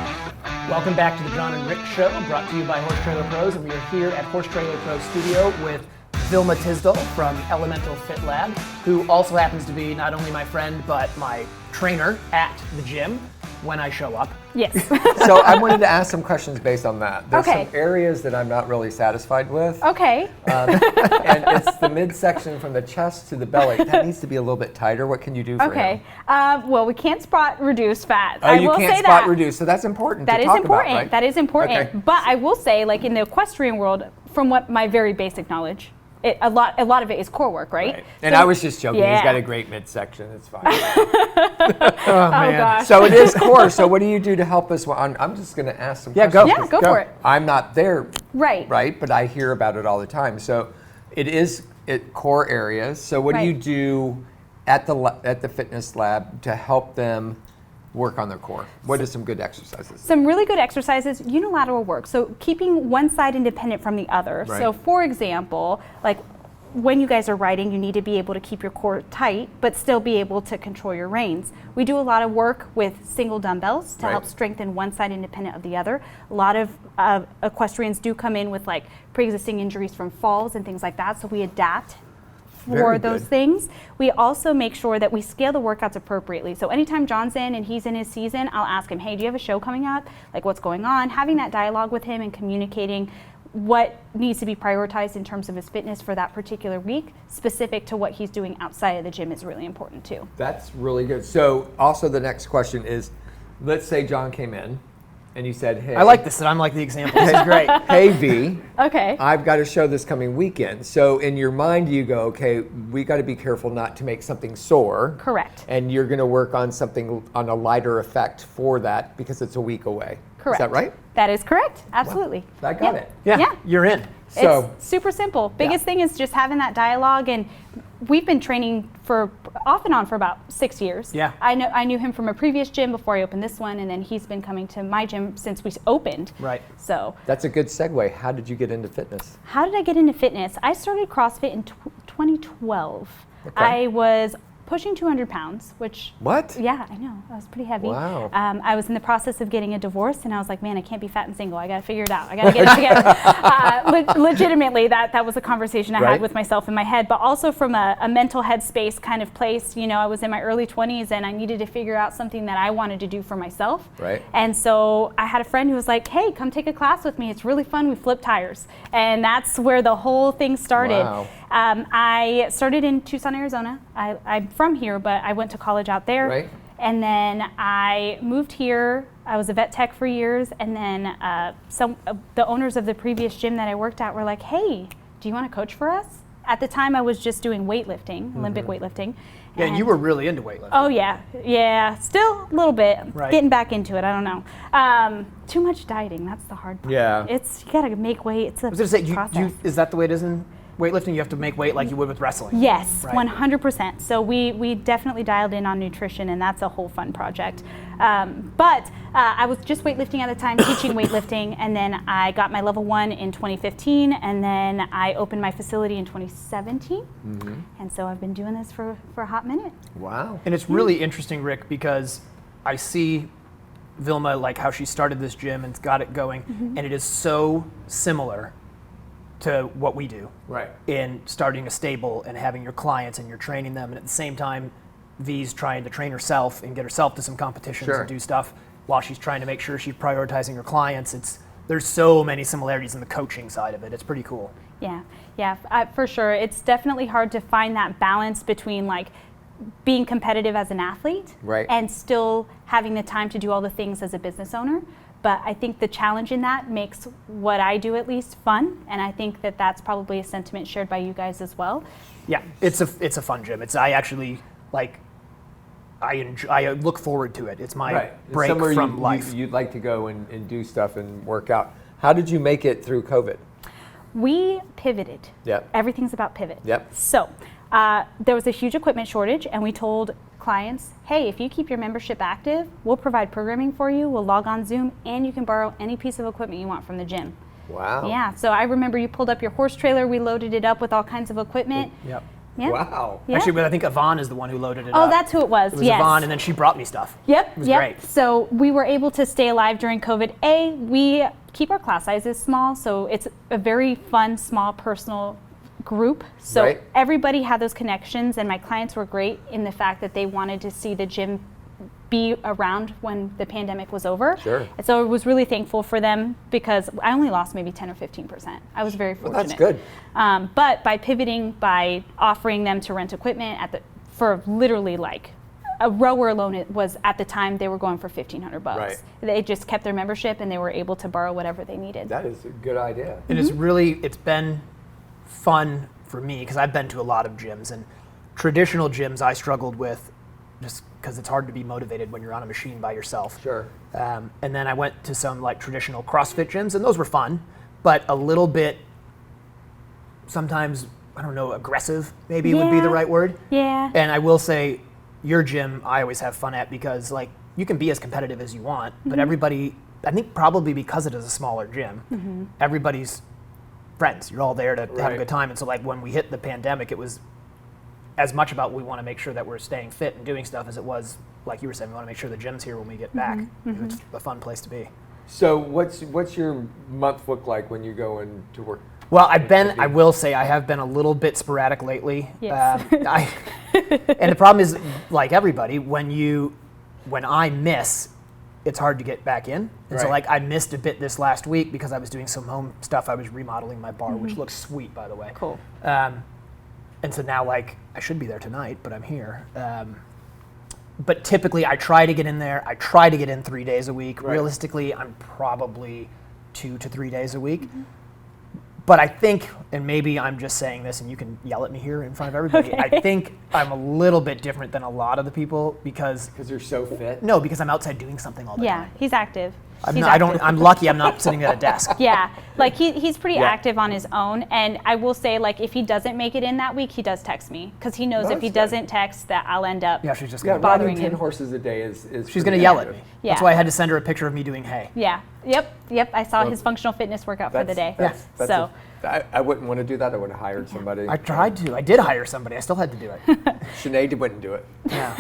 [SPEAKER 3] Welcome back to the Jon and Rick Show, brought to you by Horse Trailer Pros, and we are here at Horse Trailer Pro Studio with Vilma Tisdal from Elemental Fit Lab, who also happens to be not only my friend, but my trainer at the gym when I show up.
[SPEAKER 9] Yes.
[SPEAKER 8] So I wanted to ask some questions based on that. There's
[SPEAKER 9] Okay.
[SPEAKER 8] some areas that I'm not really satisfied with.
[SPEAKER 9] Okay.
[SPEAKER 8] And it's the midsection from the chest to the belly. That needs to be a little bit tighter. What can you do for
[SPEAKER 9] Okay.
[SPEAKER 8] him?
[SPEAKER 9] Well, we can't spot reduce fat.
[SPEAKER 8] Oh,
[SPEAKER 9] I
[SPEAKER 8] you
[SPEAKER 9] will
[SPEAKER 8] can't
[SPEAKER 9] say
[SPEAKER 8] spot
[SPEAKER 9] that.
[SPEAKER 8] reduce, so that's important
[SPEAKER 9] That
[SPEAKER 8] to
[SPEAKER 9] is
[SPEAKER 8] talk
[SPEAKER 9] important.
[SPEAKER 8] about, right?
[SPEAKER 9] That is important.
[SPEAKER 8] Okay.
[SPEAKER 9] But I will say, like in the equestrian world, from what my very basic knowledge, a lot of it is core work, right?
[SPEAKER 8] And
[SPEAKER 9] So-
[SPEAKER 8] I was just joking.
[SPEAKER 9] Yeah.
[SPEAKER 8] He's got a great midsection. It's fine.
[SPEAKER 9] Oh gosh.
[SPEAKER 8] So it is core. So what do you do to help us? Well, I'm just going to ask some questions.
[SPEAKER 9] Yeah, go for it.
[SPEAKER 8] I'm not there,
[SPEAKER 9] Right.
[SPEAKER 8] right? But I hear about it all the time. So it is core areas. So what do you
[SPEAKER 9] Right.
[SPEAKER 8] do at the fitness lab to help them work on their core? What are some good exercises?
[SPEAKER 9] Some really good exercises, unilateral work. So keeping one side independent from the other.
[SPEAKER 8] Right.
[SPEAKER 9] So for example, like when you guys are riding, you need to be able to keep your core tight, but still be able to control your reins. We do a lot of work with single dumbbells to
[SPEAKER 8] Right.
[SPEAKER 9] help strengthen one side independent of the other. A lot of equestrians do come in with like pre-existing injuries from falls and things like that, so we adapt for
[SPEAKER 8] Very
[SPEAKER 9] those
[SPEAKER 8] good.
[SPEAKER 9] things. We also make sure that we scale the workouts appropriately. So anytime John's in and he's in his season, I'll ask him, hey, do you have a show coming up? Like what's going on? Having that dialogue with him and communicating what needs to be prioritized in terms of his fitness for that particular week, specific to what he's doing outside of the gym, is really important too.
[SPEAKER 8] That's really good. So also the next question is, let's say John came in and you said, hey.
[SPEAKER 3] I like this, that I'm like the example. This is great.
[SPEAKER 8] Hey V,
[SPEAKER 9] Okay.
[SPEAKER 8] I've got a show this coming weekend. So in your mind you go, okay, we got to be careful not to make something sore.
[SPEAKER 9] Correct.
[SPEAKER 8] And you're going to work on something on a lighter effect for that because it's a week away.
[SPEAKER 9] Correct.
[SPEAKER 8] Is that right?
[SPEAKER 9] That is correct. Absolutely.
[SPEAKER 8] I got
[SPEAKER 9] Yeah.
[SPEAKER 8] it.
[SPEAKER 3] Yeah, you're in.
[SPEAKER 8] So
[SPEAKER 9] It's super simple. Biggest thing is just having that dialogue, and we've been training for off and on for about 6 years.
[SPEAKER 3] Yeah.
[SPEAKER 9] I knew him from a previous gym before I opened this one, and then he's been coming to my gym since we opened.
[SPEAKER 3] Right.
[SPEAKER 9] So
[SPEAKER 8] that's a good segue. How did you get into fitness?
[SPEAKER 9] how did I get into fitness? I started CrossFit in 2012.
[SPEAKER 8] Okay.
[SPEAKER 9] I was pushing 200 pounds, which
[SPEAKER 8] What?
[SPEAKER 9] yeah, I know, I was pretty heavy.
[SPEAKER 8] Wow.
[SPEAKER 9] I was in the process of getting a divorce, and I was like, man, I can't be fat and single. I got to figure it out. I got to get it together. Legitimately, that was a conversation I
[SPEAKER 8] Right.
[SPEAKER 9] had with myself in my head, but also from a mental headspace kind of place. You know, I was in my early 20s, and I needed to figure out something that I wanted to do for myself.
[SPEAKER 8] Right.
[SPEAKER 9] And so I had a friend who was like, hey, come take a class with me. It's really fun. We flip tires. And that's where the whole thing started.
[SPEAKER 8] Wow.
[SPEAKER 9] I started in Tucson, Arizona. I'm from here, but I went to college out there.
[SPEAKER 8] Right.
[SPEAKER 9] And then I moved here. I was a vet tech for years. And then the owners of the previous gym that I worked at were like, hey, do you want to coach for us? At the time, I was just doing weightlifting, Olympic weightlifting.
[SPEAKER 3] Yeah, and you were really into weightlifting.
[SPEAKER 9] Oh yeah, still a little bit.
[SPEAKER 3] Right.
[SPEAKER 9] Getting back into it, I don't know. Too much dieting, that's the hard part.
[SPEAKER 8] Yeah.
[SPEAKER 9] You gotta make weight, it's a
[SPEAKER 3] I was going to say,
[SPEAKER 9] process.
[SPEAKER 3] is that the way it is in weightlifting? You have to make weight like you would with wrestling.
[SPEAKER 9] Yes,
[SPEAKER 3] Right.
[SPEAKER 9] 100%. So we definitely dialed in on nutrition, and that's a whole fun project. But I was just weightlifting at the time, teaching weightlifting, and then I got my level 1 in 2015, and then I opened my facility in 2017. And so I've been doing this for a hot minute.
[SPEAKER 8] Wow.
[SPEAKER 3] And it's really interesting, Rick, because I see Vilma, like how she started this gym and got it going, and it is so similar to what we do.
[SPEAKER 8] Right.
[SPEAKER 3] In starting a stable and having your clients and you're training them, and at the same time, V's trying to train herself and get herself to some competitions
[SPEAKER 8] Sure.
[SPEAKER 3] and do stuff while she's trying to make sure she's prioritizing her clients. There's so many similarities in the coaching side of it. It's pretty cool.
[SPEAKER 9] Yeah, for sure. It's definitely hard to find that balance between like being competitive as an athlete
[SPEAKER 8] Right.
[SPEAKER 9] and still having the time to do all the things as a business owner.
[SPEAKER 15] but I think the challenge in that makes what I do at least fun, and I think that that's probably a sentiment shared by you guys as well.
[SPEAKER 3] Yeah, it's a fun gym. I actually like. I look forward to it. It's my break from life.
[SPEAKER 8] You'd like to go and do stuff and work out. How did you make it through COVID?
[SPEAKER 15] We pivoted.
[SPEAKER 8] Yep.
[SPEAKER 15] Everything's about pivot.
[SPEAKER 8] Yep.
[SPEAKER 15] So there was a huge equipment shortage, and we told clients, hey, if you keep your membership active, we'll provide programming for you, we'll log on Zoom, and you can borrow any piece of equipment you want from the gym.
[SPEAKER 8] Wow.
[SPEAKER 15] Yeah, so I remember you pulled up your horse trailer, we loaded it up with all kinds of equipment.
[SPEAKER 3] Yep.
[SPEAKER 15] Yeah.
[SPEAKER 8] Wow.
[SPEAKER 15] Yeah.
[SPEAKER 3] Actually, I think Yvonne is the one who loaded it up.
[SPEAKER 15] Oh, that's who it was.
[SPEAKER 3] It was
[SPEAKER 15] yes.
[SPEAKER 3] Yvonne, and then she brought me stuff.
[SPEAKER 15] Yep.
[SPEAKER 3] It was
[SPEAKER 15] yep.
[SPEAKER 3] great.
[SPEAKER 15] So we were able to stay alive during COVID. We keep our class sizes small, so it's a very fun, small, personal group. So everybody had those connections, and my clients were great in the fact that they wanted to see the gym be around when the pandemic was over.
[SPEAKER 8] Sure.
[SPEAKER 15] And so I was really thankful for them because I only lost maybe 10 or 15%. I was very fortunate.
[SPEAKER 8] Well, that's good.
[SPEAKER 15] But by pivoting, by offering them to rent equipment for literally like a rower alone, it was at the time they were going for $1,500.
[SPEAKER 8] Right.
[SPEAKER 15] They just kept their membership and they were able to borrow whatever they needed.
[SPEAKER 8] That is a good idea.
[SPEAKER 3] And it's been fun for me because I've been to a lot of gyms, and traditional gyms I struggled with just because it's hard to be motivated when you're on a machine by yourself.
[SPEAKER 8] Sure.
[SPEAKER 3] And then I went to some like traditional CrossFit gyms, and those were fun, but a little bit sometimes, I don't know, aggressive maybe would be the right word.
[SPEAKER 15] Yeah.
[SPEAKER 3] And I will say your gym I always have fun at because like you can be as competitive as you want, but everybody, I think probably because it is a smaller gym, everybody's friends. You're all there to have a good time. And so like when we hit the pandemic, it was as much about we want to make sure that we're staying fit and doing stuff as it was, like you were saying, we want to make sure the gym's here when we get back. It's a fun place to be.
[SPEAKER 8] So what's your month look like when you go into work?
[SPEAKER 3] Well, I will say I have been a little bit sporadic lately.
[SPEAKER 15] Yes.
[SPEAKER 3] And the problem is, like everybody, when I miss, it's hard to get back in. And so like I missed a bit this last week because I was doing some home stuff. I was remodeling my bar, which looks sweet, by the way.
[SPEAKER 15] Cool.
[SPEAKER 3] And so now like I should be there tonight, but I'm here. But typically I try to get in there. I try to get in 3 days a week. Realistically, I'm probably 2 to 3 days a week. But I think, and maybe I'm just saying this and you can yell at me here in front of everybody, I think I'm a little bit different than a lot of the people because
[SPEAKER 8] you're so fit?
[SPEAKER 3] No, because I'm outside doing something all the time.
[SPEAKER 15] Yeah, he's active.
[SPEAKER 3] I'm lucky I'm not sitting at a desk.
[SPEAKER 15] Yeah, like he's pretty active on his own, and I will say like if he doesn't make it in that week, he does text me because he knows if he doesn't text that I'll end up
[SPEAKER 3] she's just
[SPEAKER 15] bothering
[SPEAKER 8] riding 10
[SPEAKER 15] him.
[SPEAKER 8] horses a day is
[SPEAKER 3] she's going to yell at me.
[SPEAKER 15] Yeah.
[SPEAKER 3] That's why I had to send her a picture of me doing hay.
[SPEAKER 15] Yeah. Yep. I saw his functional fitness workout for the day.
[SPEAKER 8] I wouldn't want to do that. I would have hired somebody.
[SPEAKER 3] I tried to. I did hire somebody. I still had to do it.
[SPEAKER 8] Sinead wouldn't do it.
[SPEAKER 3] Yeah.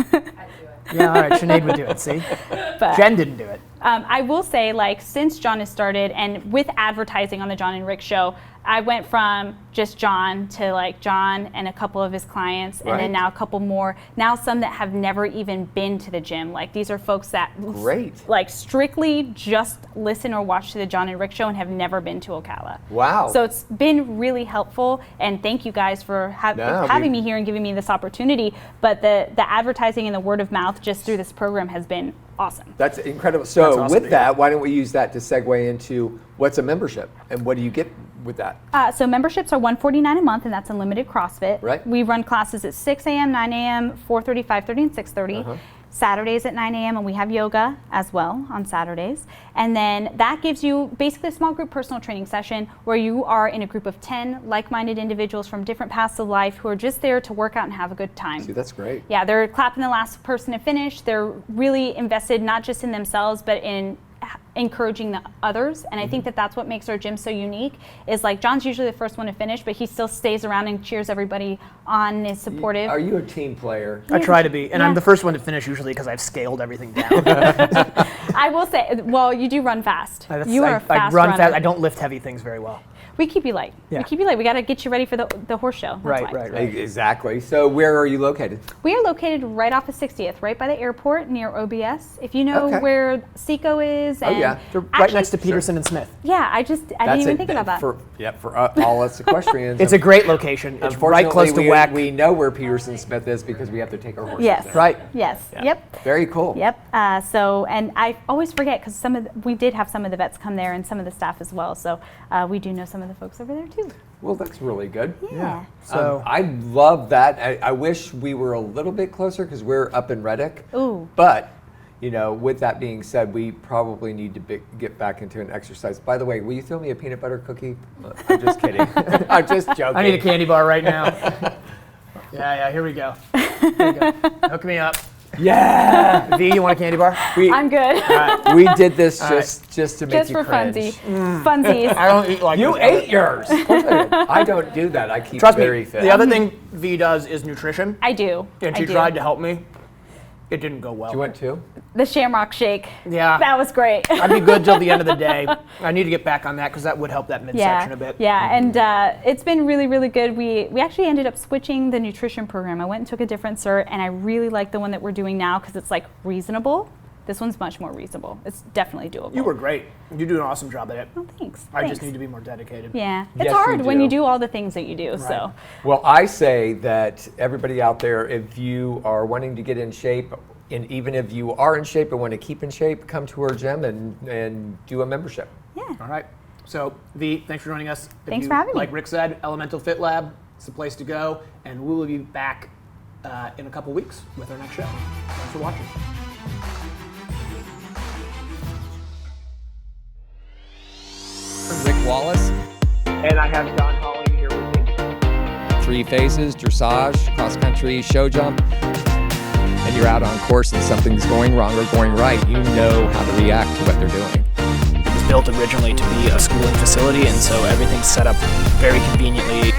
[SPEAKER 3] Yeah, all right. Sinead would do it. See?
[SPEAKER 15] But
[SPEAKER 3] Jen didn't do it.
[SPEAKER 15] I will say, like, since Jon has started and with advertising on the Jon and Rick show, I went from just Jon to like Jon and a couple of his clients, and then now a couple more. Now some that have never even been to the gym. Like these are folks that like strictly just listen or watch to the Jon and Rick show and have never been to Ocala.
[SPEAKER 8] Wow.
[SPEAKER 15] So it's been really helpful, and thank you guys for having me here and giving me this opportunity. But the advertising and the word of mouth just through this program has been awesome.
[SPEAKER 8] That's incredible. So with that, why don't we use that to segue into what's a membership and what do you get with that?
[SPEAKER 15] So memberships are $149 a month, and that's unlimited CrossFit.
[SPEAKER 8] Right.
[SPEAKER 15] We run classes at 6 a.m., 9 a.m., 4:30, 5:30, and 6:30. Saturdays at 9 a.m. and we have yoga as well on Saturdays. And then that gives you basically a small group personal training session where you are in a group of 10 like-minded individuals from different paths of life who are just there to work out and have a good time.
[SPEAKER 8] See, that's great.
[SPEAKER 15] Yeah, they're clapping the last person to finish. They're really invested not just in themselves but in encouraging the others, and I think that that's what makes our gym so unique is like Jon's usually the first one to finish, but he still stays around and cheers everybody on and is supportive.
[SPEAKER 8] Are you a team player?
[SPEAKER 3] I try to be, and I'm the first one to finish usually because I've scaled everything down.
[SPEAKER 15] I will say, well, you do run fast.
[SPEAKER 3] I run fast. I don't lift heavy things very well.
[SPEAKER 15] We keep you light.
[SPEAKER 8] Yeah.
[SPEAKER 15] We keep you light. We got to get you ready for the horse show. That's why.
[SPEAKER 8] Exactly. So where are you located?
[SPEAKER 15] We are located right off of 60th, right by the airport near OBS. If you know where Seco is. And
[SPEAKER 3] right next to Peterson and Smith.
[SPEAKER 15] Yeah, I didn't even think about that.
[SPEAKER 8] For all us equestrians.
[SPEAKER 3] It's a great location. It's right close to WAC.
[SPEAKER 8] We know where Peterson Smith is because we have to take our horses
[SPEAKER 15] Yes.
[SPEAKER 8] there.
[SPEAKER 3] Right.
[SPEAKER 15] Yes.
[SPEAKER 8] Yeah.
[SPEAKER 15] Yep.
[SPEAKER 8] Very cool.
[SPEAKER 15] Yep. And I always forget because we did have some of the vets come there and some of the staff as well. So we do know some of the folks over there too.
[SPEAKER 8] Well, that's really good.
[SPEAKER 15] Yeah.
[SPEAKER 8] So I love that. I wish we were a little bit closer because we're up in Reddick.
[SPEAKER 15] Ooh.
[SPEAKER 8] But, with that being said, we probably need to get back into an exercise. By the way, will you throw me a peanut butter cookie? I'm just kidding. I'm just joking.
[SPEAKER 3] I need a candy bar right now. Yeah, here we go. Here we go. Hook me up.
[SPEAKER 8] Yeah.
[SPEAKER 3] V, you want a candy bar?
[SPEAKER 15] I'm good.
[SPEAKER 8] We did this just to make
[SPEAKER 15] Just
[SPEAKER 8] you
[SPEAKER 15] for
[SPEAKER 8] cringe.
[SPEAKER 15] Funsies.
[SPEAKER 3] I don't eat like
[SPEAKER 8] You
[SPEAKER 3] this.
[SPEAKER 8] ate yours. Of course I did. I don't do that. I keep
[SPEAKER 3] Trust
[SPEAKER 8] very
[SPEAKER 3] me,
[SPEAKER 8] fit.
[SPEAKER 3] the other thing V does is nutrition.
[SPEAKER 15] I do.
[SPEAKER 3] And she tried to help me. It didn't go well.
[SPEAKER 8] You went too?
[SPEAKER 15] The Shamrock Shake.
[SPEAKER 3] Yeah.
[SPEAKER 15] That was great.
[SPEAKER 3] I'd be good till the end of the day. I need to get back on that because that would help that midsection a bit.
[SPEAKER 15] Yeah, and it's been really, really good. We actually ended up switching the nutrition program. I went and took a different cert, and I really like the one that we're doing now because it's like reasonable. This one's much more reasonable. It's definitely doable.
[SPEAKER 3] You were great. You do an awesome job at it.
[SPEAKER 15] Oh, thanks.
[SPEAKER 3] I just need to be more dedicated.
[SPEAKER 15] Yeah, it's
[SPEAKER 8] Yes,
[SPEAKER 15] hard
[SPEAKER 8] you
[SPEAKER 15] when you
[SPEAKER 8] do.
[SPEAKER 15] do all the things that you do. So.
[SPEAKER 8] Well, I say that everybody out there, if you are wanting to get in shape, and even if you are in shape and want to keep in shape, come to our gym and do a membership.
[SPEAKER 15] Yeah.
[SPEAKER 3] All right. So, V, thanks for joining us.
[SPEAKER 15] Thanks for having me.
[SPEAKER 3] Like Rick said, Elemental Fit Lab, it's the place to go, and we will be back in a couple weeks with our next show. Thanks for watching.
[SPEAKER 8] Rick Wallace.
[SPEAKER 2] And I have Don Holly here with me.
[SPEAKER 8] 3 phases, dressage, cross country, show jump. And you're out on course and something's going wrong or going right, you know how to react to what they're doing.
[SPEAKER 3] It was built originally to be a schooling facility, and so everything's set up very conveniently.